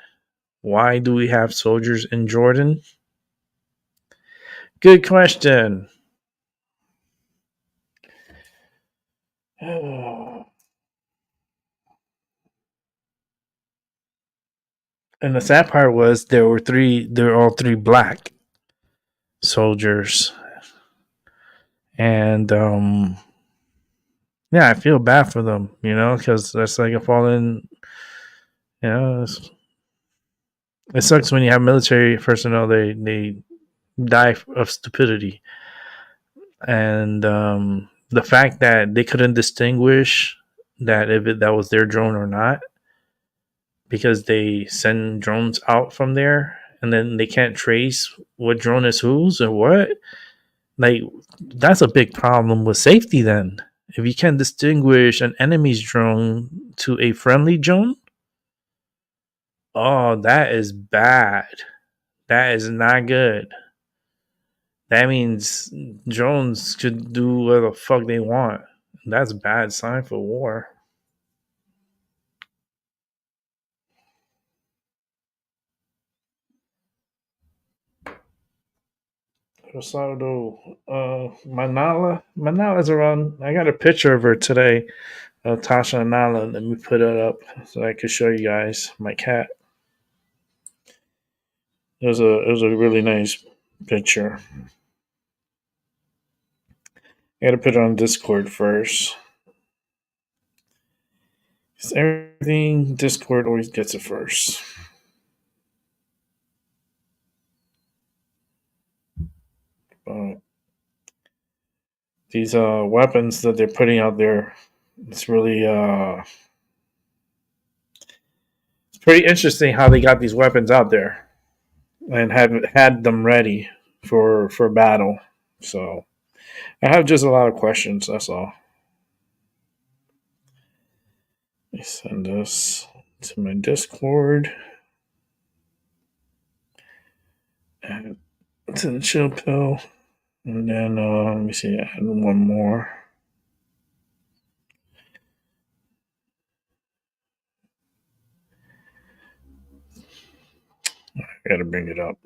Speaker 3: Why do we have soldiers in Jordan? Good question. And the sad part was they're all three black soldiers. And yeah, I feel bad for them, because that's like a fallen, you know, it sucks when you have military personnel, they die of stupidity. And the fact that they couldn't distinguish that that was their drone or not, because they send drones out from there and then they can't trace what drone is whose or what. Like, that's a big problem with safety then. If you can't distinguish an enemy's drone to a friendly drone, oh, that is bad. That is not good. That means drones could do what the fuck they want. That's a bad sign for war. Rosado, Manala's around. I got a picture of her today, Tasha and Nala. Let me put it up so I could show you guys my cat. It was a really nice picture. I gotta put it on Discord first. Because everything Discord always gets it first. But these weapons that they're putting out there, it's really it's pretty interesting how they got these weapons out there and had them ready for battle. So I have just a lot of questions. That's all. I send this to my Discord and to the chill pill, and then let me see. I had one more. I gotta bring it up.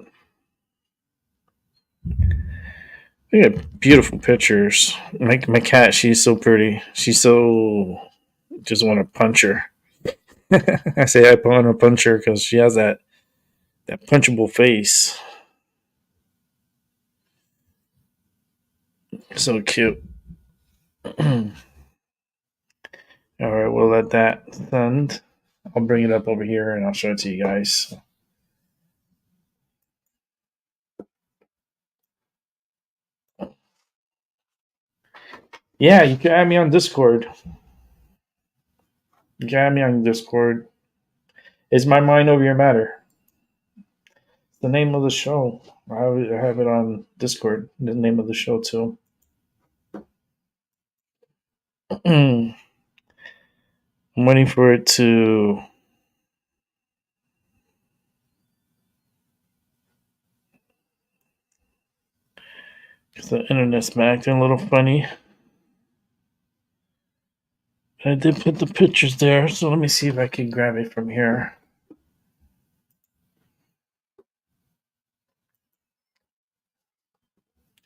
Speaker 3: They got beautiful pictures. My cat, she's so pretty. She's so just want to punch her. I say I want to punch her because she has that punchable face. So cute. All right, we'll let that send. I'll bring it up over here and I'll show it to you guys. Yeah, you can add me on Discord. You can add me on Discord. Is my mind over your matter? It's the name of the show. I have it on Discord. The name of the show too. I'm waiting for it to. Because the internet's been acting a little funny. I did put the pictures there, so let me see if I can grab it from here.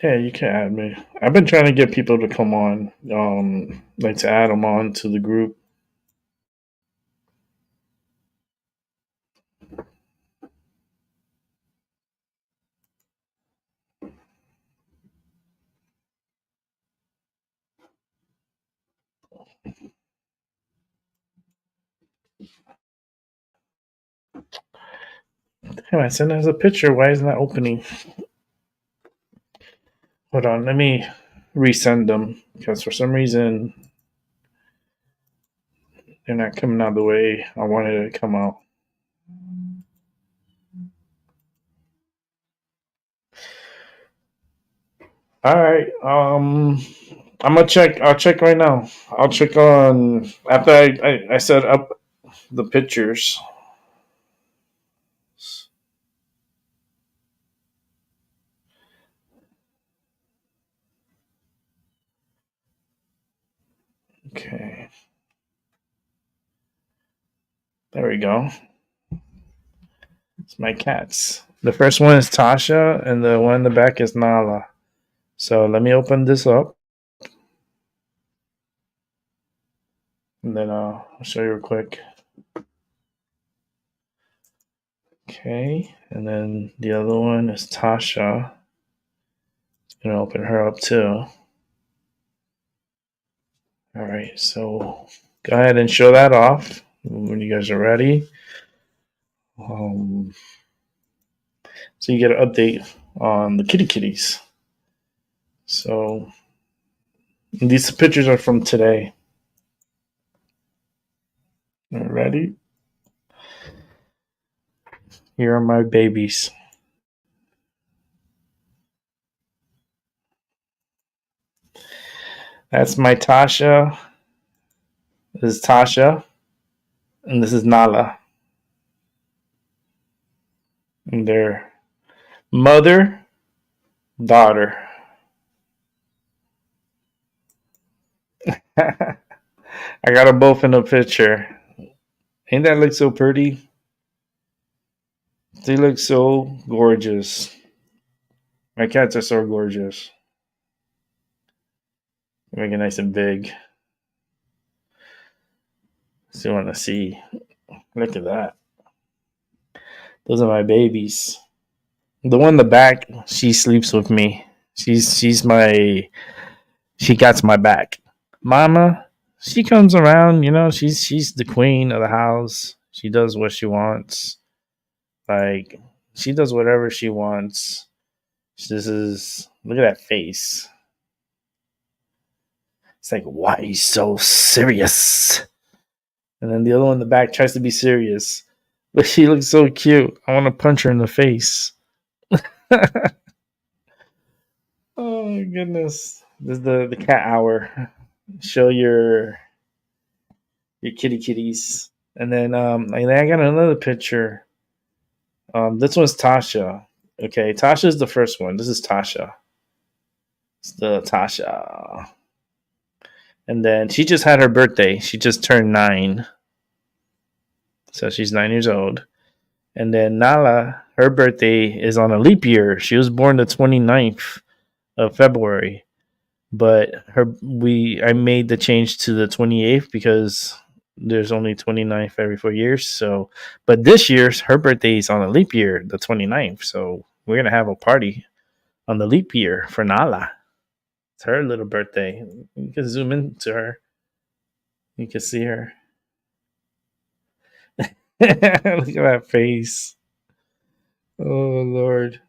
Speaker 3: Yeah, you can add me. I've been trying to get people to come on, like to add them on to the group. Damn, I sent us a picture. Why isn't that opening? Hold on, let me resend them because for some reason they're not coming out the way I wanted it to come out. All right. I'm gonna check. I'll check right now. I'll check on after I set up the pictures. Okay. There we go. It's my cats. The first one is Tasha, and the one in the back is Nala. So let me open this up, and then I'll show you real quick. Okay, and then the other one is Tasha. Gonna open her up too. All right, so go ahead and show that off when you guys are ready. Um, so you get an update on the kitty kitties. So these pictures are from today. Ready? Here are my babies. That's my Tasha. This is Tasha. And this is Nala. And their mother, daughter. I got them both in a picture. Ain't that look so pretty? They look so gorgeous. My cats are so gorgeous. Make it nice and big. So you want to see. Look at that. Those are my babies. The one in the back, she sleeps with me. She's my she got my back. Mama, she comes around, she's the queen of the house. She does what she wants. Like she does whatever she wants. This is look at that face. It's like, why are you so serious? And then the other one in the back tries to be serious. But she looks so cute. I want to punch her in the face. Oh my goodness. This is the cat hour. Show your kitty kitties. And then I got another picture. This one's Tasha. Okay, Tasha's the first one. This is Tasha. It's the Tasha. And then she just had her birthday. She just turned 9. So she's 9 years old. And then Nala, her birthday is on a leap year. She was born the 29th of February. But I made the change to the 28th because there's only 29th every 4 years. So, but this year's her birthday is on a leap year, the 29th. So we're gonna have a party on the leap year for Nala. It's her little birthday. You can zoom into her. You can see her. Look at that face. Oh Lord.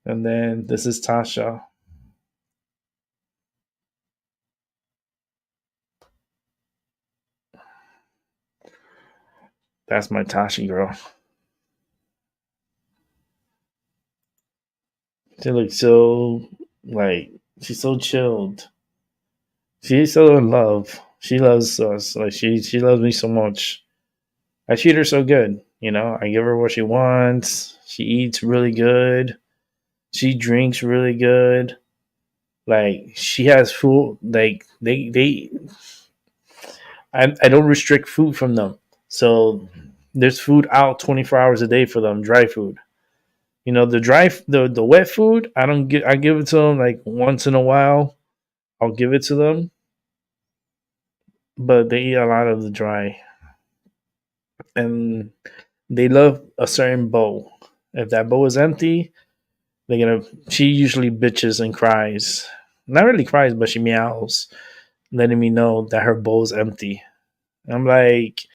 Speaker 3: And then this is Tasha. That's my Tashi girl. She looks so she's so chilled. She's so in love. She loves us. Like she loves me so much. I treat her so good. I give her what she wants. She eats really good. She drinks really good. Like she has food. Like they I don't restrict food from them. So there's food out 24 hours a day for them, dry food. The wet food, I give it to them like once in a while. I'll give it to them, but they eat a lot of the dry. And they love a certain bowl. If that bowl is empty, she usually bitches and cries. Not really cries, but she meows, letting me know that her bowl is empty. I'm like,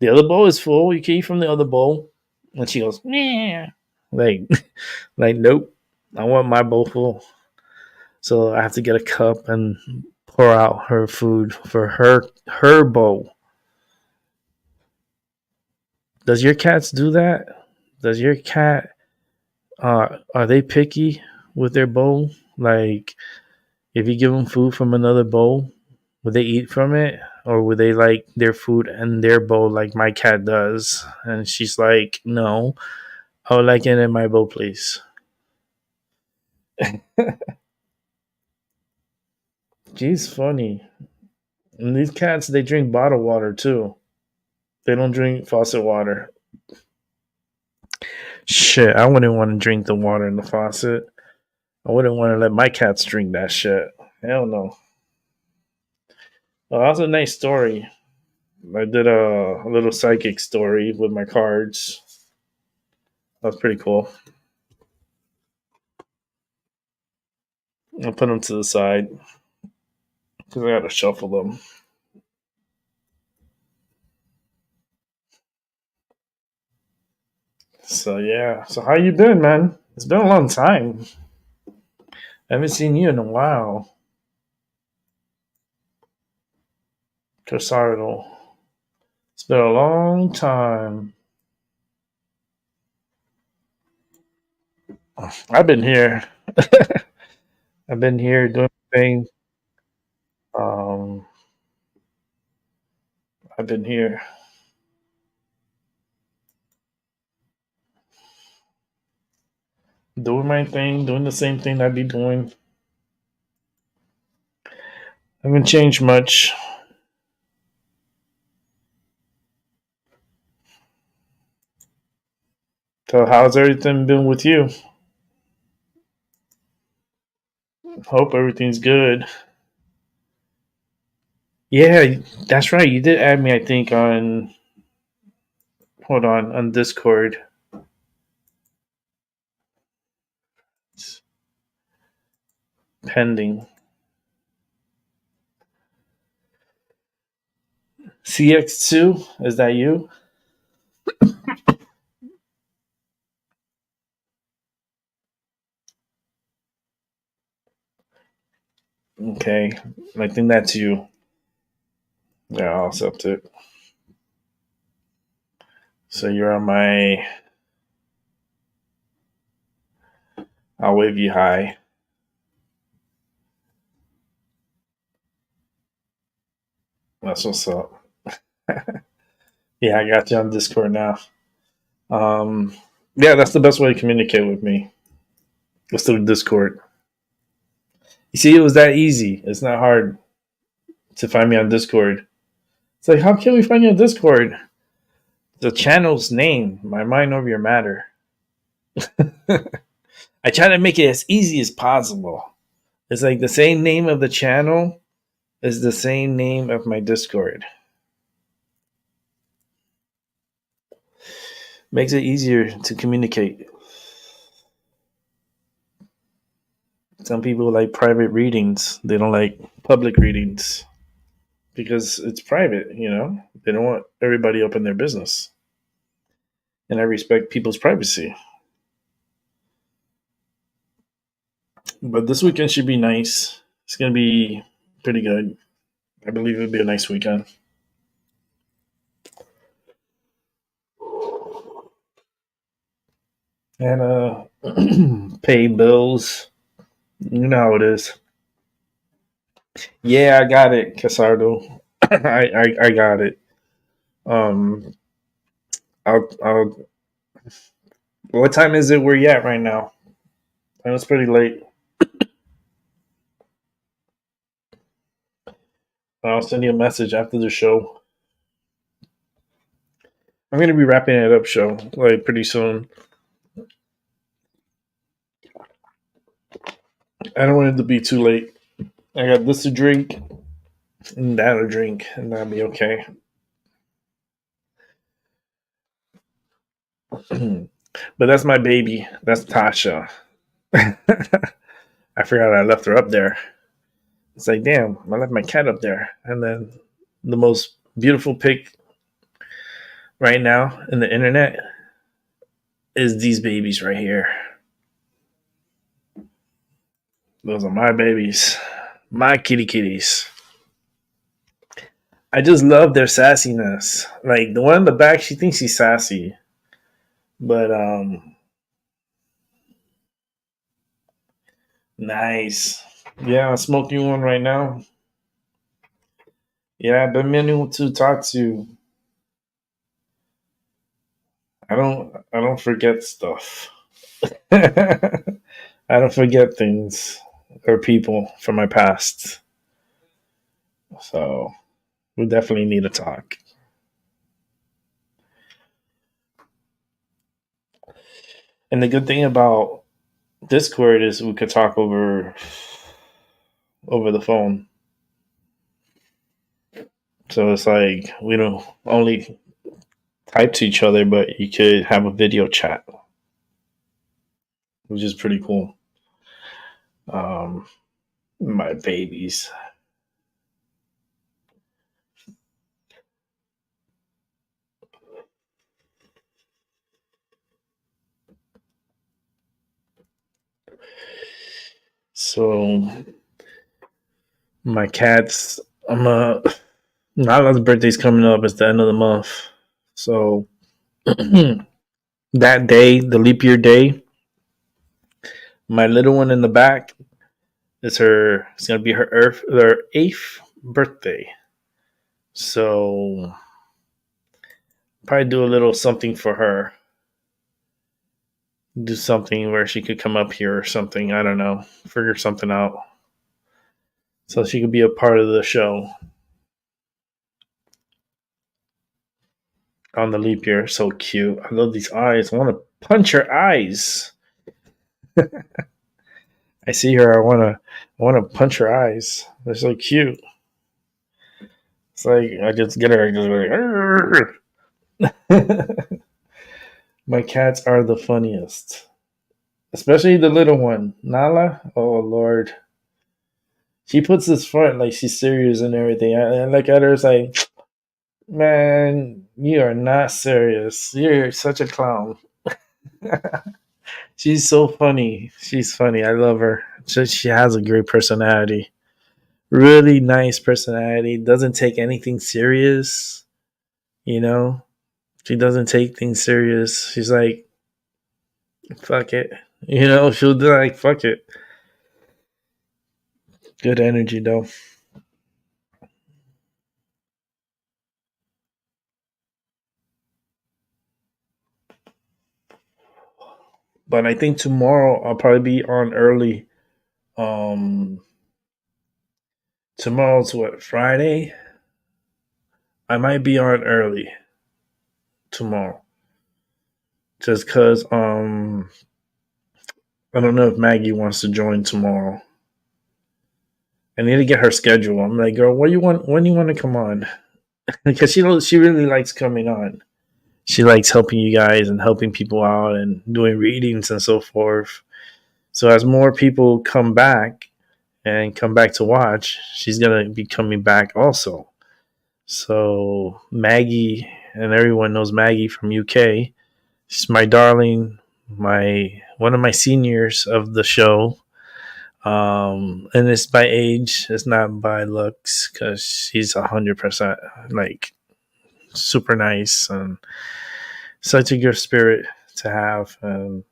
Speaker 3: the other bowl is full. You can eat from the other bowl. And she goes, yeah. Like, like, nope. I want my bowl full. So I have to get a cup and pour out her food for her bowl. Does your cats do that? Does your cat are they picky with their bowl? Like, if you give them food from another bowl, would they eat from it, or would they like their food in their bowl like my cat does? And she's like, no, I would like it in my bowl, please. She's funny. And these cats, they drink bottled water too. They don't drink faucet water. Shit, I wouldn't want to drink the water in the faucet. I wouldn't want to let my cats drink that shit. Hell no. Well, that was a nice story. I did a little psychic story with my cards. That was pretty cool. I'll put them to the side because I gotta shuffle them. So yeah. So how you been, man? It's been a long time. I haven't seen you in a while. Casardo. It's been a long time. I've been here. I've been here doing things. Um, I've been here doing my thing, doing the same thing I'd be doing. I haven't changed much. So how's everything been with you? Hope everything's good. Yeah, that's right. You did add me, I think, on hold on Discord. It's pending. CX2, is that you? Okay, I think that's you. Yeah, I'll accept it. So you're on my. I'll wave you high. That's what's up. Yeah, I got you on Discord now. Um, yeah, that's the best way to communicate with me. It's through Discord. You see, it was that easy. It's not hard to find me on Discord. It's like, how can we find you on Discord? The channel's name, my mind over your matter. I try to make it as easy as possible. It's like the same name of the channel is the same name of my Discord. Makes it easier to communicate. Some people like private readings. They don't like public readings because it's private, you know? They don't want everybody up in their business. And I respect people's privacy. But this weekend should be nice. It's going to be pretty good. I believe it'll be a nice weekend. And pay bills. You know how it is. Yeah, I got it, Casardo. I got it. Um, I'll. What time is it? Where you at right now? I know it's pretty late. I'll send you a message after the show. I'm gonna be wrapping it up, show like pretty soon. I don't want it to be too late. I got this to drink and that to drink, and that'll be okay. But that's my baby. That's Tasha. I forgot I left her up there. It's like, damn, I left my cat up there. And then the most beautiful pic right now in the internet is these babies right here. Those are my babies, my kitty kitties. I just love their sassiness. Like the one in the back, she thinks she's sassy, but nice. Yeah, I'm smoking one right now. Yeah, I've been meaning to talk to. I don't forget stuff. I don't forget things or people from my past. So we definitely need to talk. And the good thing about Discord is we could talk over the phone. So it's like we don't only type to each other, but you could have a video chat, which is pretty cool. Um, my babies. So my cats. Nala's birthday's coming up. It's the end of the month. So that day, the leap year day, my little one in the back is her. It's gonna be her 8th birthday. So probably do a little something for her. Do something where she could come up here or something. I don't know. Figure something out so she could be a part of the show on the leap year. So cute. I love these eyes. I want to punch her eyes. I see her. I want to punch her eyes. They're so cute. It's like I just get her. My cats are the funniest, especially the little one, Nala. Oh Lord, she puts this front like she's serious and everything. I look at her, it's like, man, you are not serious. You're such a clown. She's so funny. She's funny. I love her. She has a great personality. Really nice personality. Doesn't take anything serious. You know, she doesn't take things serious. She's like, fuck it. She'll do like, fuck it. Good energy though. But I think tomorrow I'll probably be on early. Um, Tomorrow's what, Friday? I might be on early tomorrow. Just cause I don't know if Maggie wants to join tomorrow. I need to get her schedule. I'm like, girl, when do you want to come on? Because she really likes coming on. She likes helping you guys and helping people out and doing readings and so forth. So as more people come back and come back to watch, she's gonna be coming back also. So Maggie, and everyone knows Maggie from UK. She's my darling, my one of my seniors of the show. And it's by age, it's not by looks, because she's 100% like super nice and such a good spirit to have and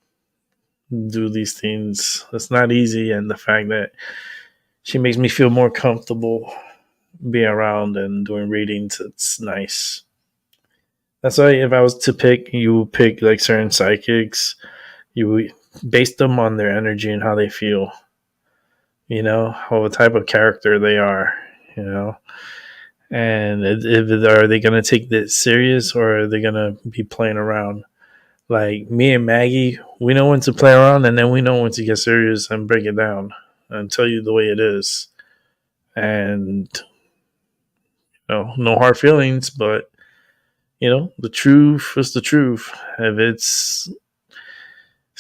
Speaker 3: do these things. It's not easy, and the fact that she makes me feel more comfortable being around and doing readings, it's nice. That's why if I was to pick, you would pick like certain psychics. You would base them on their energy and how they feel. What type of character they are. And if are they gonna take this serious or are they gonna be playing around? Like me and Maggie, we know when to play around and then we know when to get serious and break it down and tell you the way it is. And no hard feelings, but the truth is the truth. If it's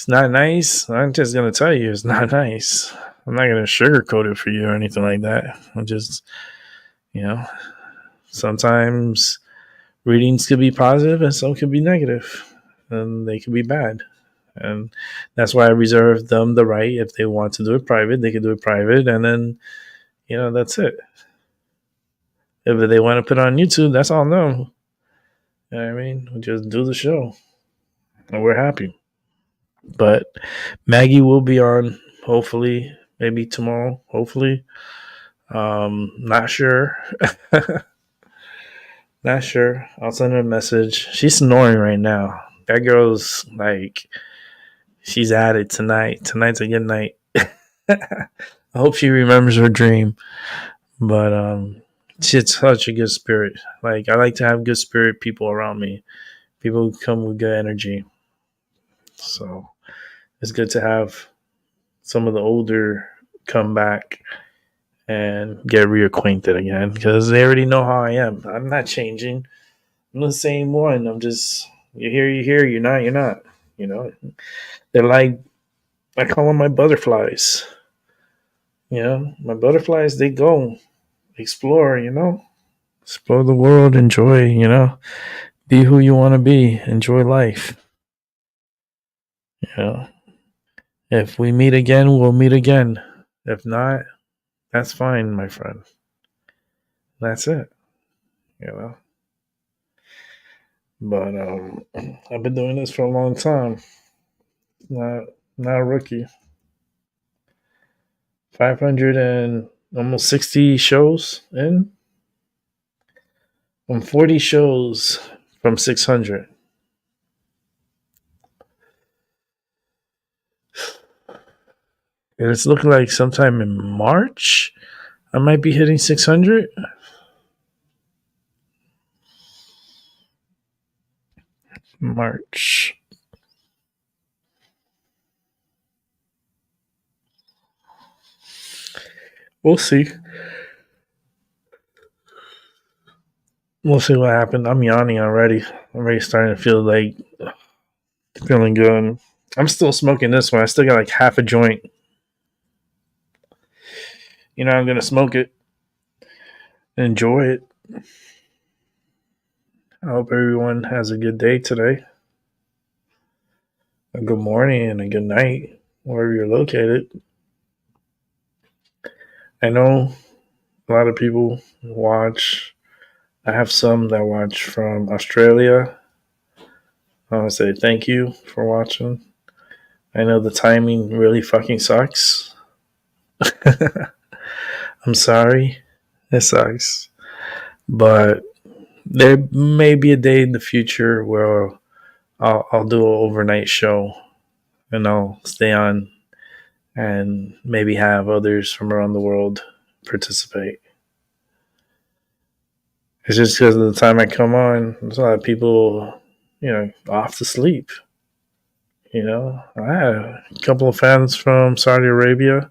Speaker 3: not nice, I'm just gonna tell you it's not nice. I'm not gonna sugarcoat it for you or anything like that. I'm just, sometimes readings could be positive and some could be negative, and they could be bad. And that's why I reserve them the right. If they want to do it private, they can do it private, and then that's it. If they want to put it on YouTube, that's all them. You know what I mean? We just do the show, and we're happy. But Maggie will be on, hopefully, maybe tomorrow. Hopefully, not sure. Not sure. I'll send her a message. She's snoring right now. That girl's like, she's at it tonight. Tonight's a good night. I hope she remembers her dream. But she's such a good spirit. Like, I like to have good spirit people around me. People who come with good energy. So it's good to have some of the older come back and get reacquainted again because they already know how I am. I'm not changing. I'm the same one. I'm just you're here, you're not. You know, they're like I call them my butterflies. You know, my butterflies they go explore. Explore the world, enjoy. Be who you want to be, enjoy life. You know, if we meet again, we'll meet again. If not, that's fine, my friend. That's it. You know. But I've been doing this for a long time. Not not a rookie. 500 and almost 60 shows in. I'm 40 shows from 600. It's looking like sometime in March I might be hitting 600. March. We'll see. We'll see what happened. I'm yawning already. I'm already starting to feel like feeling good. I'm still smoking this one. I still got like half a joint. I'm gonna smoke it, enjoy it. I hope everyone has a good day today, a good morning, and a good night, wherever you're located. I know a lot of people watch. I have some that watch from Australia. I want to say thank you for watching. I know the timing really fucking sucks. I'm sorry. It sucks. But there may be a day in the future where I'll do an overnight show and I'll stay on and maybe have others from around the world participate. It's just because of the time I come on, there's a lot of people, off to sleep. I had a couple of fans from Saudi Arabia,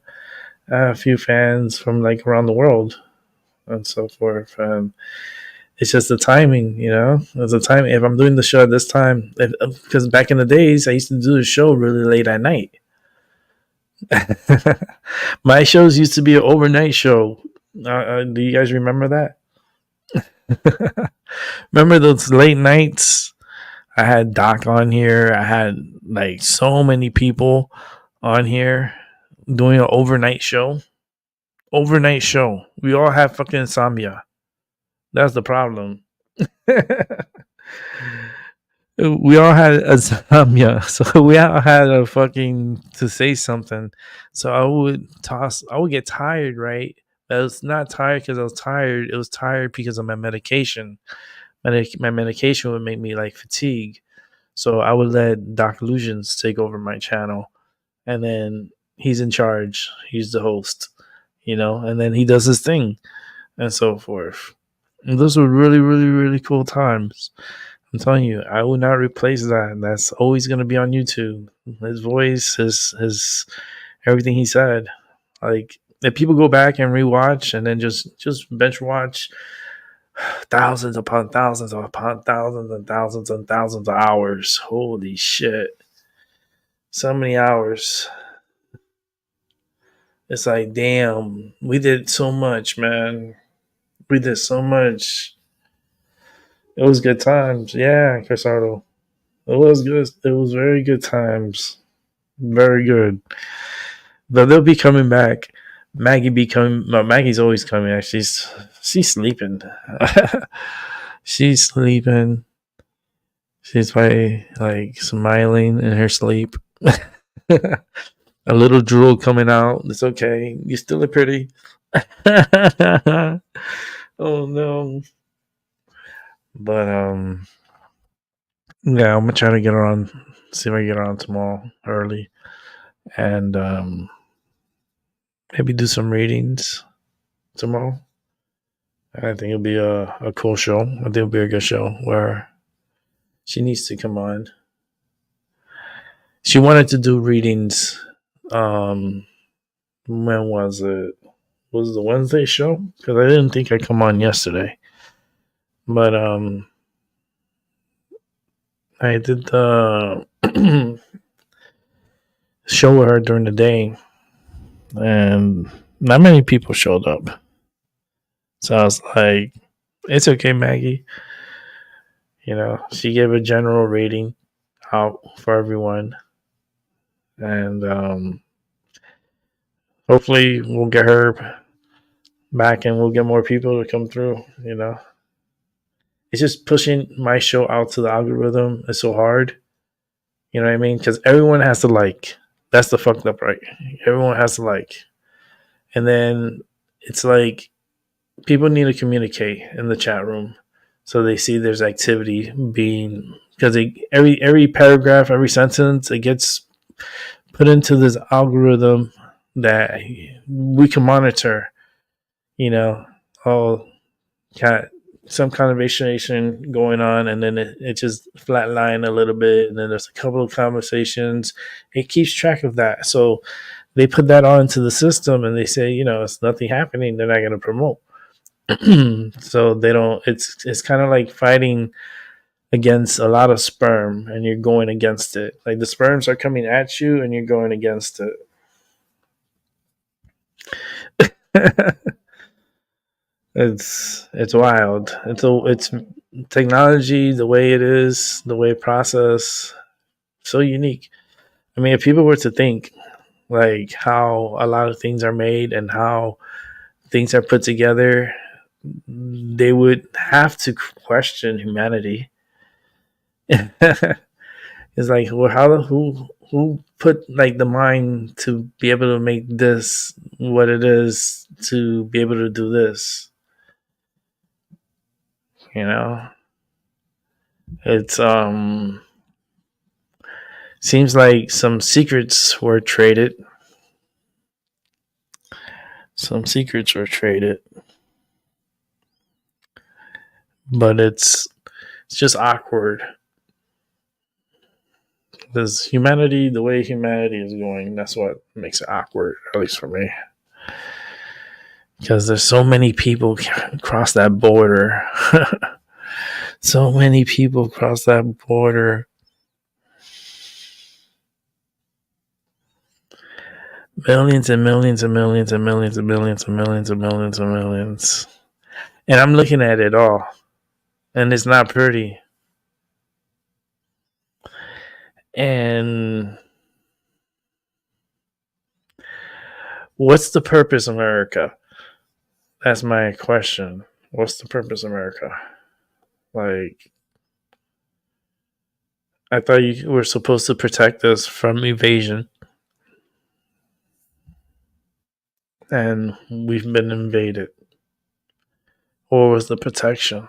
Speaker 3: a few fans from like around the world, and so forth. And it's just the timing, It's the time. If I'm doing the show at this time, because back in the days, I used to do the show really late at night. My shows used to be an overnight show. Do you guys remember that? Remember those late nights? I had Doc on here. I had like so many people on here doing an overnight show. Overnight show. We all have fucking insomnia. That's the problem. We all had insomnia, so we all had a fucking to say something. So I would get tired, right? But it was not tired because I was tired. It was tired because of my medication. My medication would make me like fatigue. So I would let Doc Illusions take over my channel, and then he's in charge. He's the host, and then he does his thing, and so forth. And those were really, really, really cool times. I'm telling you, I will not replace that. That's always going to be on YouTube. His voice, his everything he said. Like if people go back and rewatch and then just bench watch thousands upon thousands upon thousands and thousands and thousands of hours. Holy shit. So many hours. It's like, damn, we did so much, man. We did so much. It was good times. Yeah, Crisardo. It was good. It was very good times. Very good. But they'll be coming back. Maggie's always coming back. She's sleeping. She's sleeping. She's probably like smiling in her sleep. A little drool coming out. It's okay. You still look pretty. Oh no. But yeah, I'm gonna try to get her on. See if I can get her on tomorrow early, and maybe do some readings tomorrow. I think it'll be a cool show. I think it'll be a good show where she needs to come on. She wanted to do readings. When was it? Was it the Wednesday show? Because I didn't think I'd come on yesterday. But I did the show with her during the day, and not many people showed up. So I was like, it's okay, Maggie. She gave a general rating out for everyone. And hopefully we'll get her back and we'll get more people to come through. It's just pushing my show out to the algorithm is so hard. You know what I mean? Because everyone has to like. That's the fucked up, right? Everyone has to like. And then it's like people need to communicate in the chat room so they see there's activity being, because every paragraph, every sentence, it gets put into this algorithm that we can monitor. Oh, got some conversation going on, and then it just flatline a little bit, and then there's a couple of conversations. It keeps track of that, so they put that all into the system, and they say, it's nothing happening. They're not going to promote. So they don't. It's kind of like fighting against a lot of sperm, and you're going against it. Like the sperms are coming at you, and you're going against it. It's wild. It's technology, the way it is, the way it process, so unique. I mean, if people were to think like how a lot of things are made and how things are put together, they would have to question humanity. It's like, well, who put like the mind to be able to make this what it is, to be able to do this? It's seems like some secrets were traded. But it's just awkward. Because humanity, the way humanity is going, that's what makes it awkward, at least for me. Because there's so many people cross that border. So many people cross that border. Millions and millions and millions and millions and millions and millions and millions and millions. And I'm looking at it all. And it's not pretty. And what's the purpose of America? That's my question. What's the purpose of America? Like, I thought you were supposed to protect us from invasion. And we've been invaded. Or was the protection?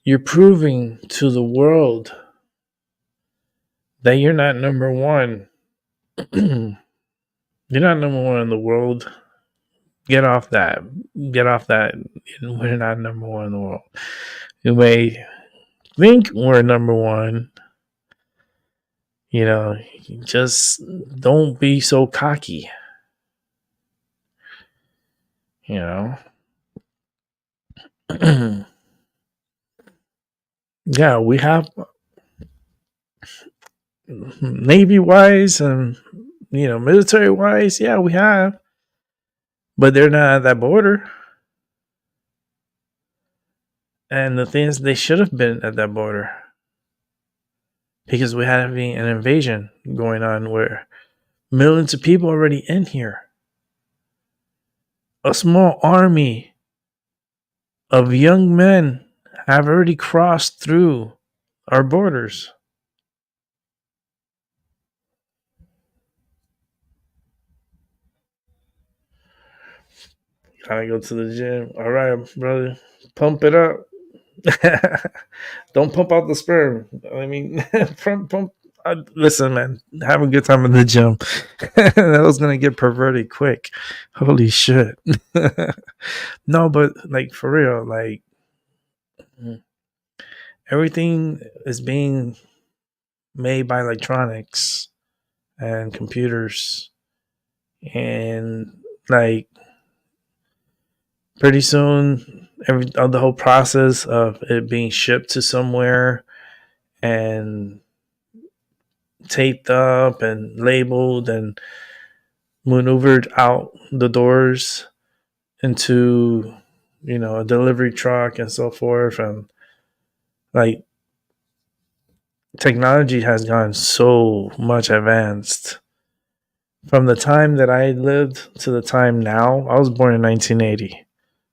Speaker 3: You're proving to the world that you're not number one. You're not number one in the world. Get off that. We're not number one in the world. You may think we're number one. Just don't be so cocky. Yeah, we have Navy wise and military wise, yeah, we have. But they're not at that border. And the things they should have been at that border. Because we're having an invasion going on where millions of people are already in here. A small army of young men have already crossed through our borders. Gotta go to the gym. All right, brother. Pump it up. Don't pump out the sperm. I mean, pump. Listen, man, have a good time in the gym. That was gonna get perverted quick. Holy shit. No, but like for real, like everything is being made by electronics and computers, and like pretty soon, the whole process of it being shipped to somewhere and taped up and labeled and maneuvered out the doors into, a delivery truck and so forth, and like technology has gone so much advanced from the time that I lived to the time now. I was born in 1980.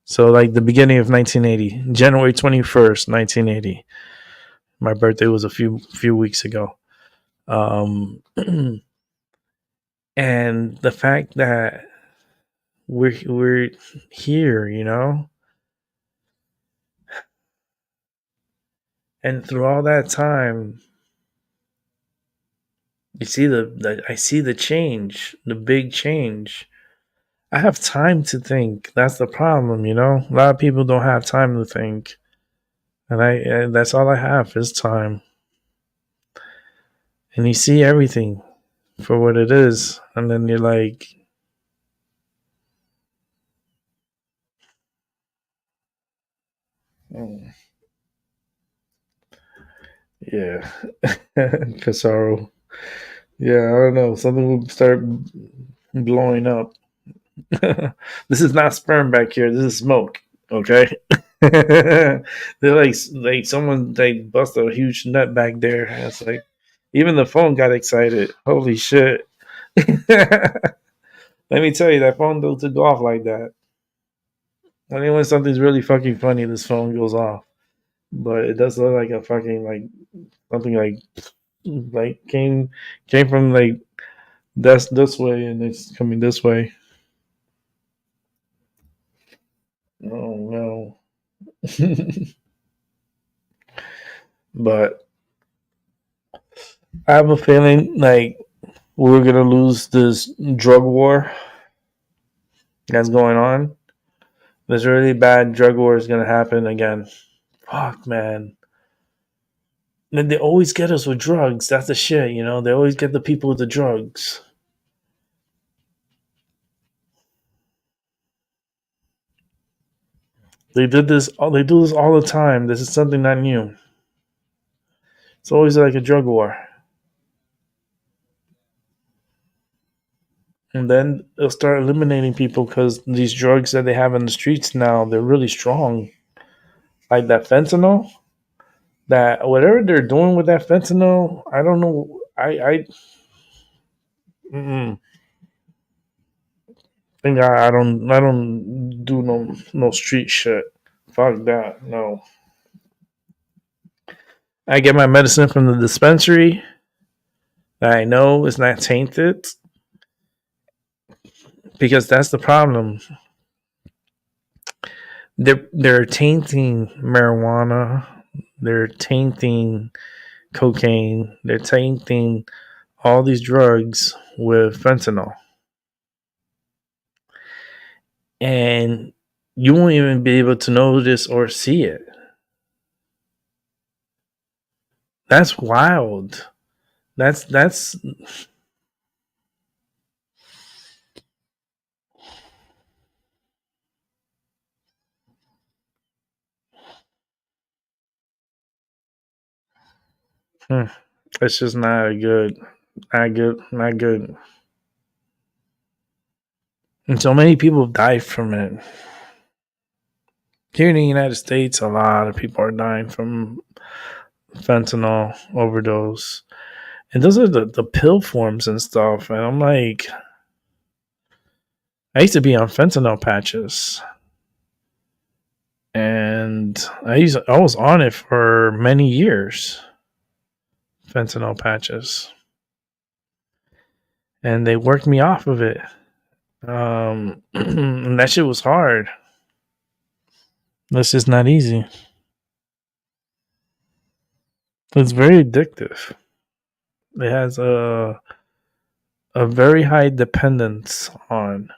Speaker 3: So like the beginning of 1980, January 21st, 1980. My birthday was a few weeks ago. And the fact that we're here, and through all that time, you see I see the change, the big change. I have time to think. That's the problem, A lot of people don't have time to think, and that's all I have is time. And you see everything for what it is, and then you're like, oh, yeah, Casaro. Yeah, I don't know. Something will start blowing up. This is not sperm back here. This is smoke. Okay. They're like someone like bust a huge nut back there. And it's like even the phone got excited. Holy shit! Let me tell you, that phone doesn't go off like that. Only when something's really fucking funny, this phone goes off. But it does look like a fucking like something like came from like this way and it's coming this way. Oh no. But I have a feeling like we're gonna lose this drug war that's going on. This really bad drug war is gonna happen again. Fuck, man. Then they always get us with drugs. That's the shit, They always get the people with the drugs. They did this. They do this all the time. This is something not new. It's always like a drug war. And then they'll start eliminating people because these drugs that they have in the streets now, they're really strong. Like that fentanyl, that whatever they're doing with that fentanyl, I don't know. Mm-mm. Think I don't do no street shit. Fuck that. No. I get my medicine from the dispensary that I know is not tainted, because that's the problem. They're tainting marijuana, they're tainting cocaine, they're tainting all these drugs with fentanyl. And you won't even be able to notice or see it. That's wild. That's hmm, it's just not good. Not good. And so many people have died from it. Here in the United States, a lot of people are dying from fentanyl overdose. And those are the pill forms and stuff. And I'm like, I used to be on fentanyl patches. And I was on it for many years. Fentanyl patches. And they worked me off of it. And that shit was hard. That's just not easy. It's very addictive. It has a very high dependence on,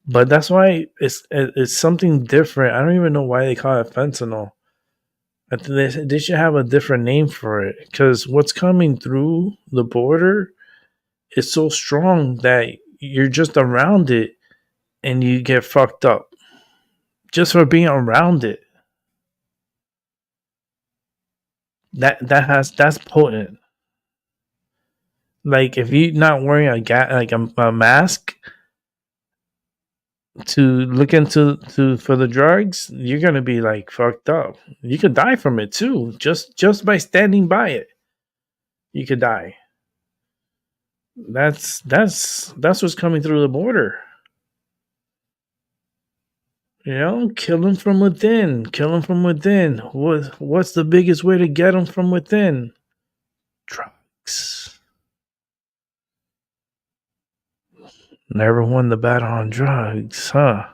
Speaker 3: but that's why it's something different. I don't even know why they call it fentanyl. I think they should have a different name for it because what's coming through the border is so strong that you're just around it and you get fucked up just for being around it. That's potent. Like if you're not wearing a mask to look into for the drugs, you're gonna be like fucked up. You could die from it too, just by standing by it. You could die. That's what's coming through the border. You know, kill them from within. Kill them from within. What's the biggest way to get them from within? Drugs. Never won the battle on drugs, huh?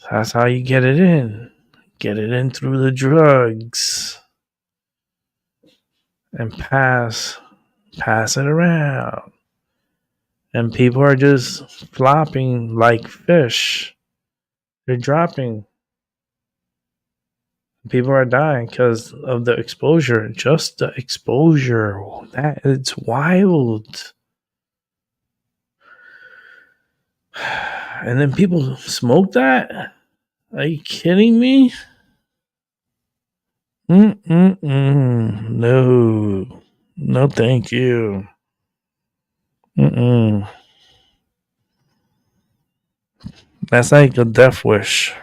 Speaker 3: That's how you get it in. Get it in through the drugs. And pass it around. And people are just flopping like fish. They're dropping. People are dying because of the exposure. Just the exposure. That it's wild. And then people smoke that? Are you kidding me? No. No, thank you. That's like a death wish.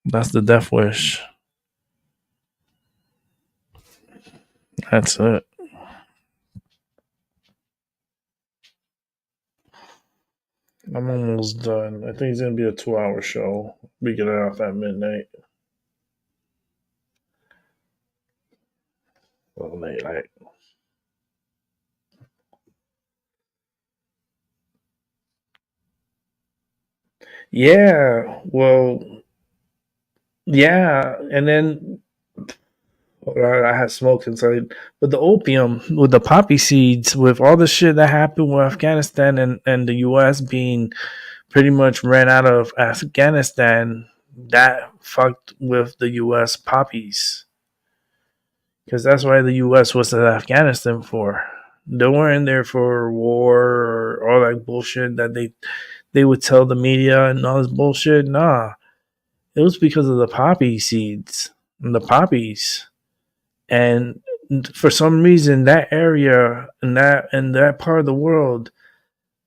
Speaker 3: That's the death wish. That's it. I'm almost done. I think it's gonna be a 2-hour show. We get it off at midnight. Well, late night. Yeah. Well. Yeah, and then I had smoke inside. But the opium with the poppy seeds, with all the shit that happened with Afghanistan and the US being pretty much ran out of Afghanistan, that fucked with the US poppies. Because that's why the US was in Afghanistan for. They weren't there for war or all that bullshit that they would tell the media and all this bullshit. Nah. It was because of the poppy seeds and the poppies. And for some reason, that area and that part of the world,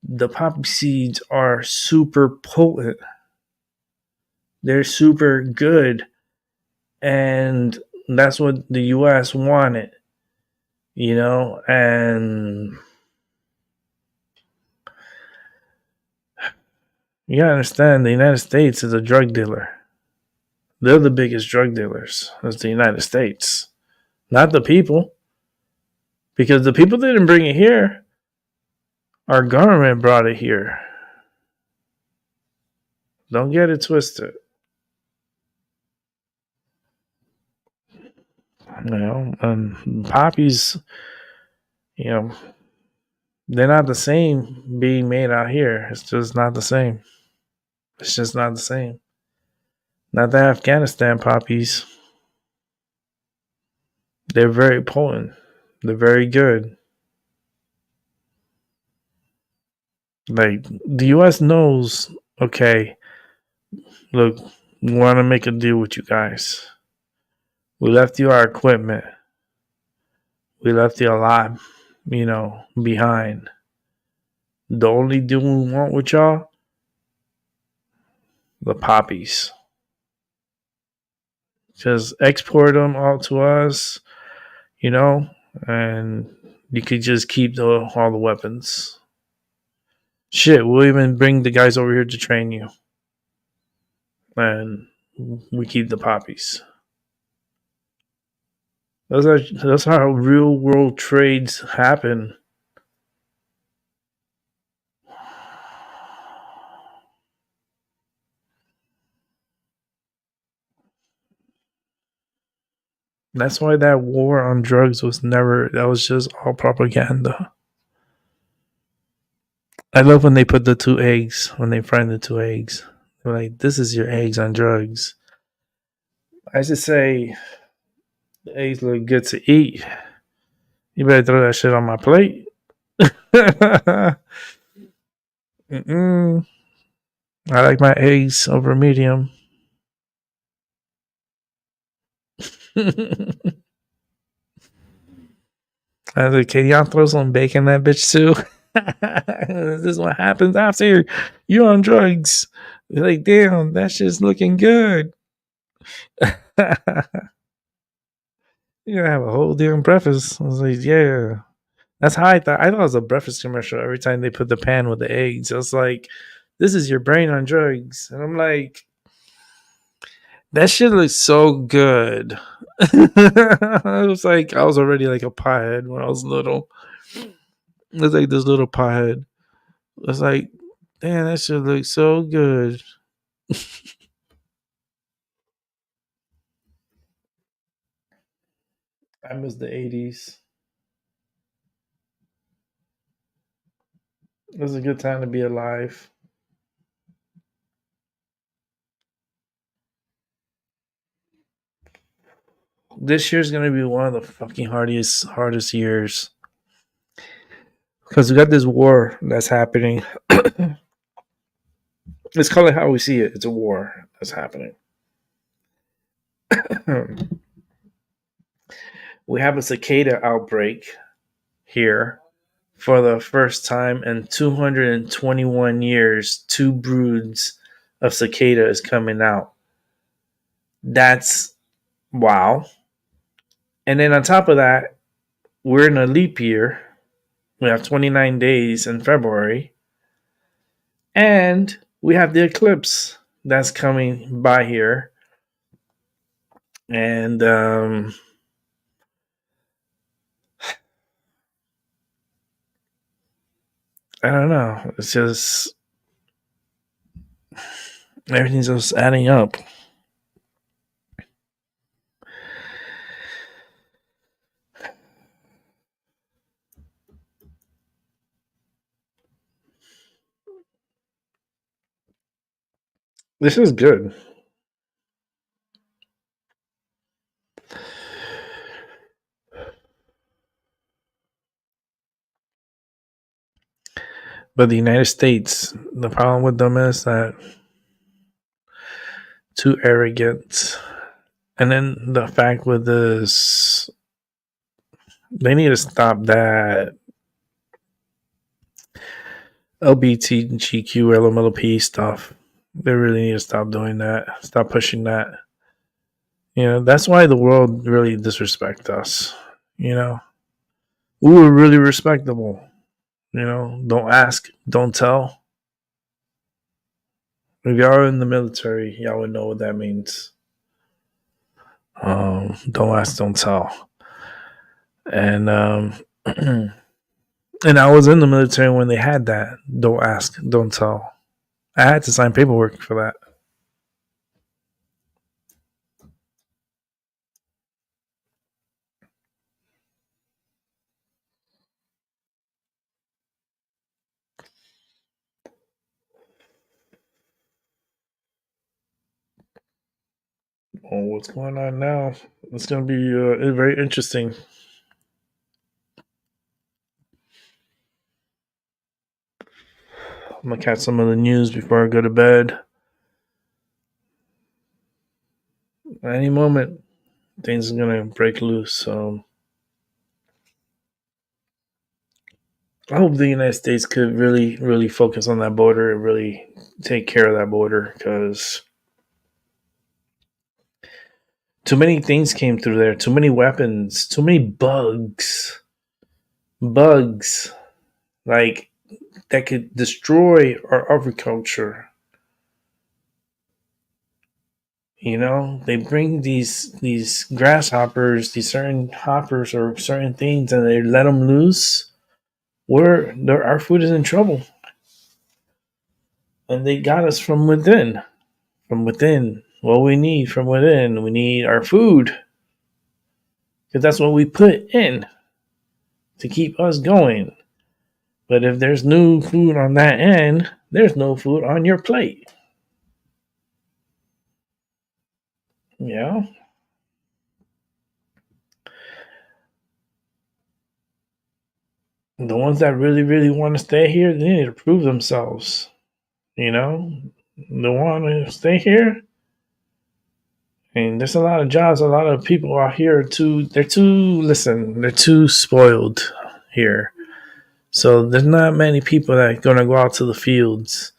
Speaker 3: the poppy seeds are super potent. They're super good, and that's what the U.S. wanted, you know. And you gotta understand, the United States is a drug dealer. They're the biggest drug dealers. It's the United States. Not the people. Because the people didn't bring it here. Our government brought it here. Don't get it twisted. You know, and poppies, you know, they're not the same being made out here. It's just not the same. It's just not the same. Not the Afghanistan poppies. They're very potent. They're very good. Like, the US knows, okay, look, we want to make a deal with you guys. We left you our equipment. We left you a lot, you know, behind. The only deal we want with y'all, the poppies. Just export them all to us, you know, and you could just keep all the weapons. Shit, we'll even bring the guys over here to train you. And we keep the poppies. That's how real world trades happen. That's why that war on drugs that was just all propaganda. I love when they put the 2 eggs, when they find the 2 eggs. They're like, this is your eggs on drugs. I just say, The eggs look good to eat. You better throw that shit on my plate. Mm-mm. I like my eggs over medium. I was like, can y'all throw some bacon in that bitch too? This is what happens after you're on drugs. You're like, damn, that shit's looking good. You're gonna have a whole damn breakfast. I was like, yeah. That's how I thought. I thought it was a breakfast commercial every time they put the pan with the eggs. I was like, this is your brain on drugs. And I'm like, that shit looks so good. I was like, I was already like a pothead when I was little. It was like this little pothead. It was like, damn, that shit looks so good. I miss the 80s. It was a good time to be alive. This year's gonna be one of the fucking hardest years. Because we got this war that's happening. Let's call it how we see it. It's a war that's happening. We have a cicada outbreak here for the first time in 221 years. Two broods of cicada is coming out. That's wow. And then on top of that, we're in a leap year. We have 29 days in February. And we have the eclipse that's coming by here. And I don't know. It's just everything's just adding up. This is good. But the United States, the problem with them is that too arrogant. And then the fact with this, they need to stop that LBTGQ, LMLP stuff. They really need to stop doing that. Stop pushing that. You know, that's why the world really disrespect us. You know, we were really respectable. You know, don't ask, don't tell. If y'all are in the military, y'all would know what that means. Don't ask, don't tell. And and I was in the military when they had that. Don't ask, don't tell. I had to sign paperwork for that. Well, what's going on now? It's going to be very interesting. I'm going to catch some of the news before I go to bed. At any moment, things are going to break loose. So I hope the United States could really, really focus on that border and really take care of that border because too many things came through there. Too many weapons. Too many bugs. Bugs. Like, that could destroy our agriculture. You know, they bring these grasshoppers, these certain hoppers or certain things, and they let them loose. Our food is in trouble, and they got us from within. From within, what we need from within, we need our food, because that's what we put in to keep us going. But if there's no food on that end, there's no food on your plate. Yeah. The ones that really, really want to stay here, they need to prove themselves. You know, the want to stay here. And there's a lot of jobs. A lot of people out here too. They're too spoiled here. So there's not many people that are gonna go out to the fields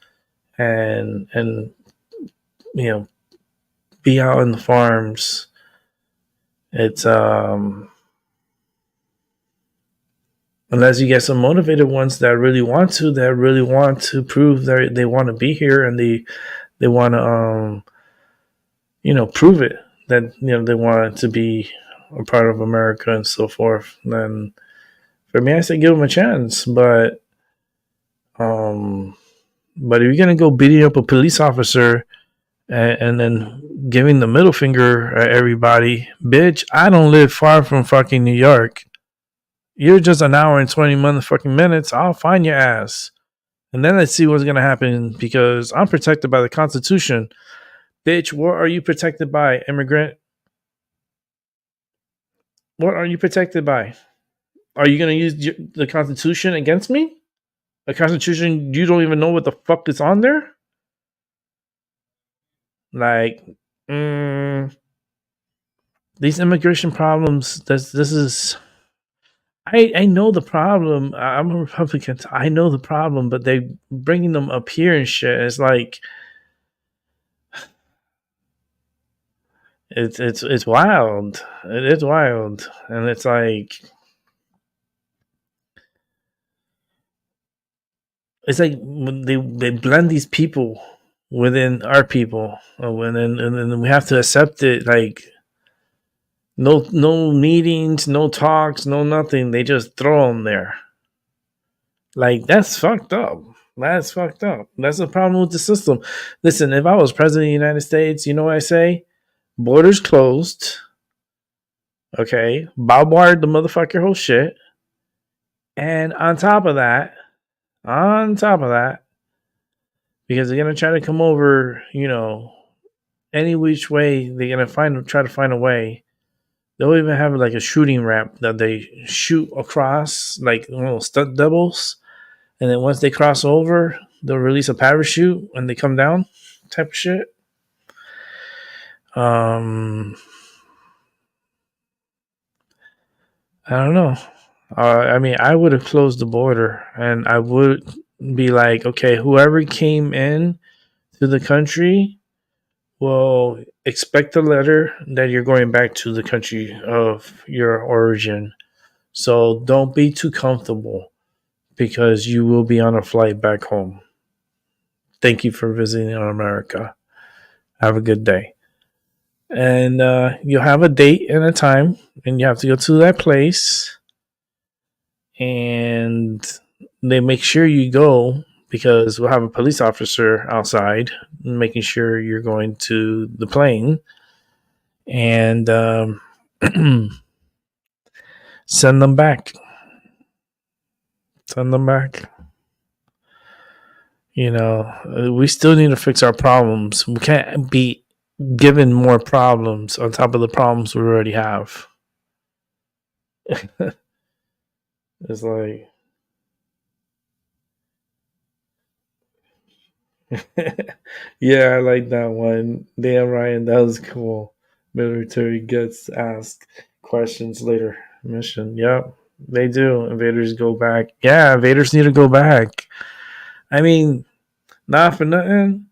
Speaker 3: and you know be out in the farms. It's unless you get some motivated ones that really want to prove they want to be here, and they want to prove it, that they want to be a part of America and so forth. Then for me, I say give them a chance. Um but if you're gonna go beating up a police officer and then giving the middle finger at everybody, bitch, I don't live far from fucking New York. You're just an hour and 20 motherfucking minutes. I'll find your ass. And then let's see what's going to happen, because I'm protected by the Constitution. Bitch, what are you protected by, immigrant? What are you protected by? Are you going to use the Constitution against me? A Constitution you don't even know what the fuck is on there? Like, these immigration problems, this is... I know the problem. I'm a Republican. I know the problem, but they bringing them up here and shit. It's like it's wild. It is wild, and it's like when they blend these people within our people, and then we have to accept it. Like no meetings, no talks, no nothing. They just throw them there. Like, that's fucked up. That's fucked up. That's the problem with the system. Listen, if I was president of the United States, you know what I say? Borders closed. Okay. Bob wired the motherfucker whole shit. And on top of that, because they're gonna try to come over, any which way, they're gonna try to find a way. They'll even have like a shooting ramp that they shoot across, like little stunt doubles. And then once they cross over, they'll release a parachute when they come down, type of shit. I don't know. I mean, I would have closed the border, and I would be like, okay, whoever came in to the country will expect a letter that you're going back to the country of your origin. So don't be too comfortable, because you will be on a flight back home. Thank you for visiting America. Have a good day. And you'll have a date and a time, and you have to go to that place. And they make sure you go, because we'll have a police officer outside making sure you're going to the plane. And send them back. Send them back. We still need to fix our problems. We can't be given more problems on top of the problems we already have. It's like, yeah, I like that one. Damn, Ryan, that was cool. Military gets asked questions later. Mission. Yep, they do. Invaders go back. Yeah, invaders need to go back. I mean, not for nothing,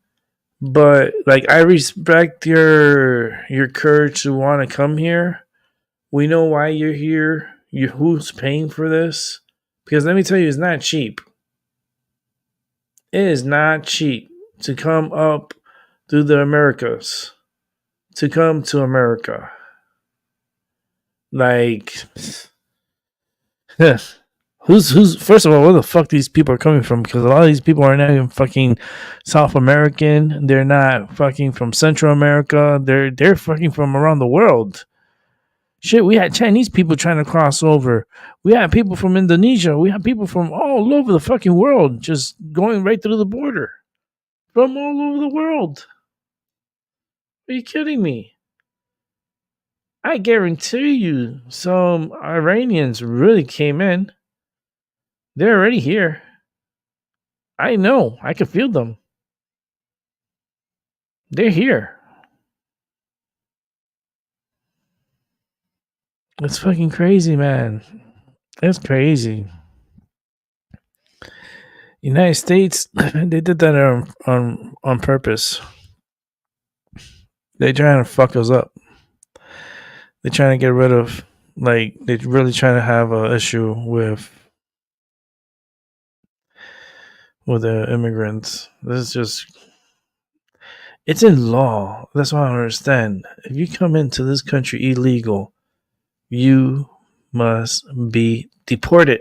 Speaker 3: but like, I respect your courage to want to come here. We know why you're here. Who's paying for this? Because let me tell you, it's not cheap. It is not cheap to come up through the Americas, to come to America. Like, who's first of all, where the fuck these people are coming from? Because a lot of these people are not even fucking South American. They're not fucking from Central America. They're fucking from around the world. Shit, we had Chinese people trying to cross over. We had people from Indonesia. We had people from all over the fucking world just going right through the border. From all over the world. Are you kidding me? I guarantee you some Iranians really came in. They're already here. I know. I can feel them. They're here. It's fucking crazy, man. It's crazy. United States, they did that on purpose. They trying to fuck us up. They're trying to get rid of, like, they're really trying to have an issue with the immigrants. This is just, it's in law. That's what I don't understand. If you come into this country illegal, you must be deported.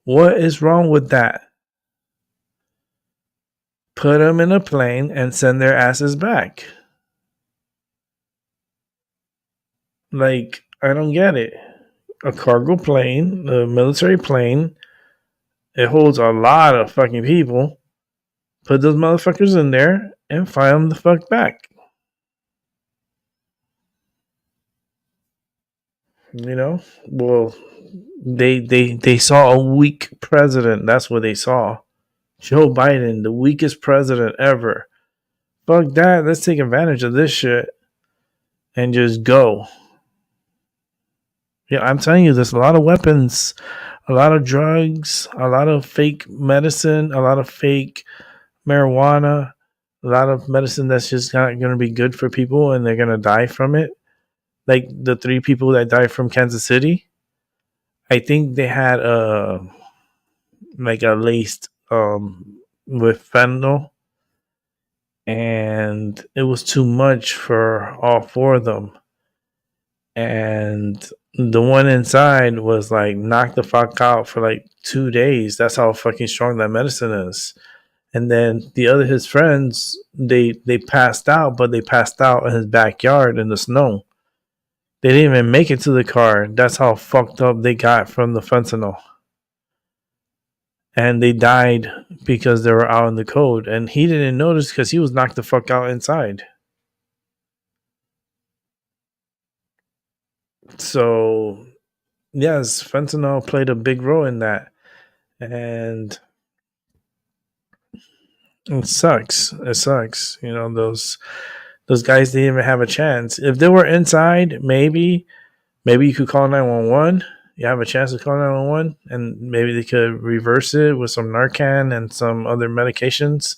Speaker 3: What is wrong with that? Put them in a plane and send their asses back. Like, I don't get it. A cargo plane, a military plane, it holds a lot of fucking people. Put those motherfuckers in there and fly them the fuck back. You know? Well, they saw a weak president. That's what they saw. Joe Biden, the weakest president ever. Fuck that. Let's take advantage of this shit and just go. Yeah, I'm telling you, there's a lot of weapons, a lot of drugs, a lot of fake medicine, a lot of fake marijuana, a lot of medicine that's just not going to be good for people and they're going to die from it. Like the 3 people that died from Kansas City, I think they had like a laced with fentanyl, and it was too much for all 4 of them. And the one inside was like knocked the fuck out for like 2 days. That's how fucking strong that medicine is. And then the other his friends, they passed out, but they passed out in his backyard in the snow. They didn't even make it to the car. That's how fucked up they got from the fentanyl. And they died because they were out in the cold. And he didn't notice because he was knocked the fuck out inside. So, yes, fentanyl played a big role in that. And it sucks. It sucks. You know, those guys didn't even have a chance. If they were inside, maybe you could call 911. You have a chance to call 911, and maybe they could reverse it with some Narcan and some other medications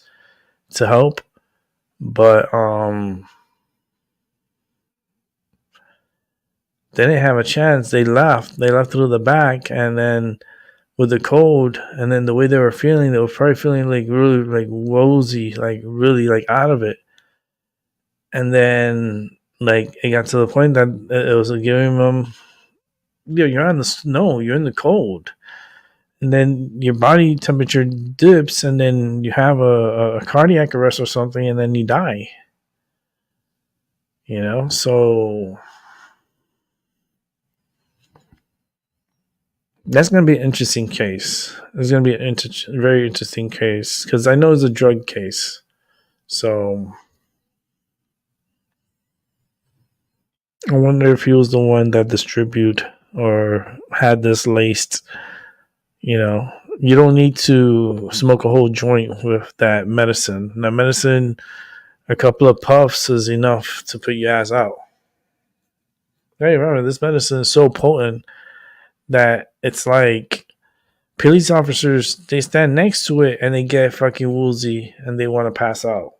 Speaker 3: to help. But they didn't have a chance. They left. They left through the back, and then with the cold, and then the way they were feeling, they were probably feeling like really like woozy, like really like out of it. And then like it got to the point that it was giving them, you're on the snow, you're in the cold, and then your body temperature dips, and then you have a cardiac arrest or something, and then you die. You know, so that's going to be an interesting case. It's going to be a very interesting case because I know it's a drug case. So I wonder if he was the one that distributed or had this laced. You know, you don't need to smoke a whole joint with that medicine. That medicine, a couple of puffs is enough to put your ass out. Hey, remember, this medicine is so potent that it's like police officers, they stand next to it and they get fucking woozy and they want to pass out.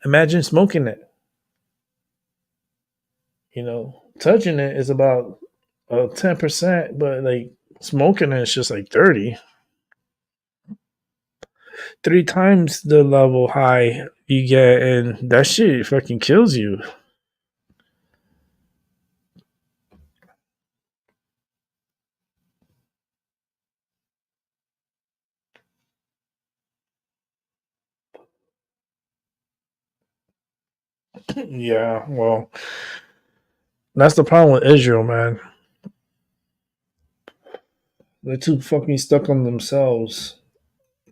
Speaker 3: Imagine smoking it. You know, touching it is about 10%, but like smoking it is just like 30. 3 times the level high you get, and that shit fucking kills you. Yeah, well, that's the problem with Israel, man. They're too fucking stuck on themselves.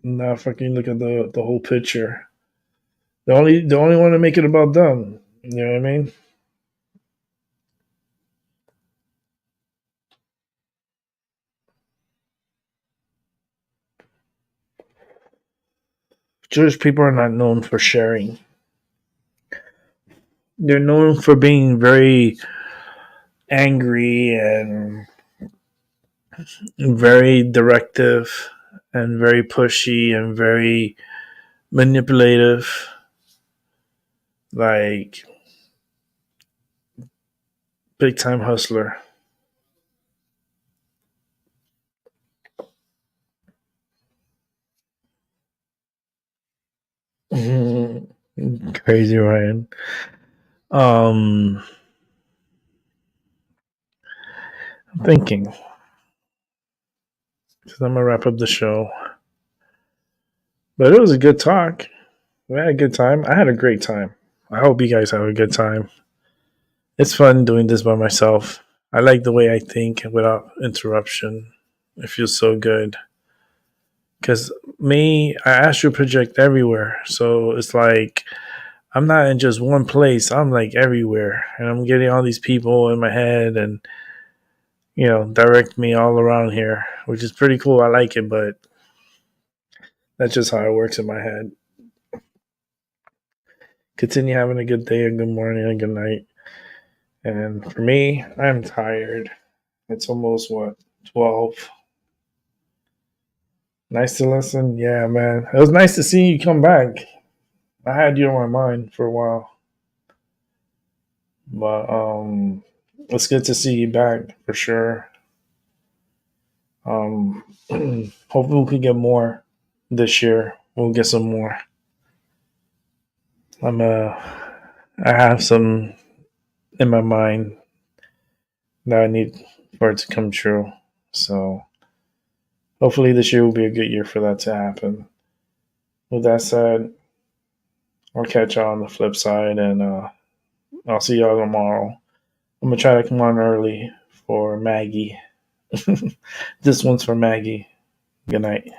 Speaker 3: Not fucking look at the whole picture. They only want to make it about them. You know what I mean? Jewish people are not known for sharing. They're known for being very angry and very directive and very pushy and very manipulative. Like big time hustler. Crazy Ryan. Um I'm thinking because I'm gonna wrap up the show. But it was a good talk. We had a good time. I had a great time. I hope you guys have a good time. It's fun doing this by myself. I like the way I think without interruption. It feels so good. Because me, I astral project everywhere. So it's like I'm not in just one place. I'm like everywhere. And I'm getting all these people in my head and, direct me all around here, which is pretty cool. I like it, but that's just how it works in my head. Continue having a good day, a good morning, a good night. And for me, I'm tired. It's almost what, 12. Nice to listen. Yeah, man. It was nice to see you come back. I had you on my mind for a while. But it's good to see you back for sure. Hopefully we can get more this year. We'll get some more. I have some in my mind that I need for it to come true. So hopefully this year will be a good year for that to happen. With that said, I'll catch y'all on the flip side, and I'll see y'all tomorrow. I'm gonna try to come on early for Maggie. This one's for Maggie. Good night.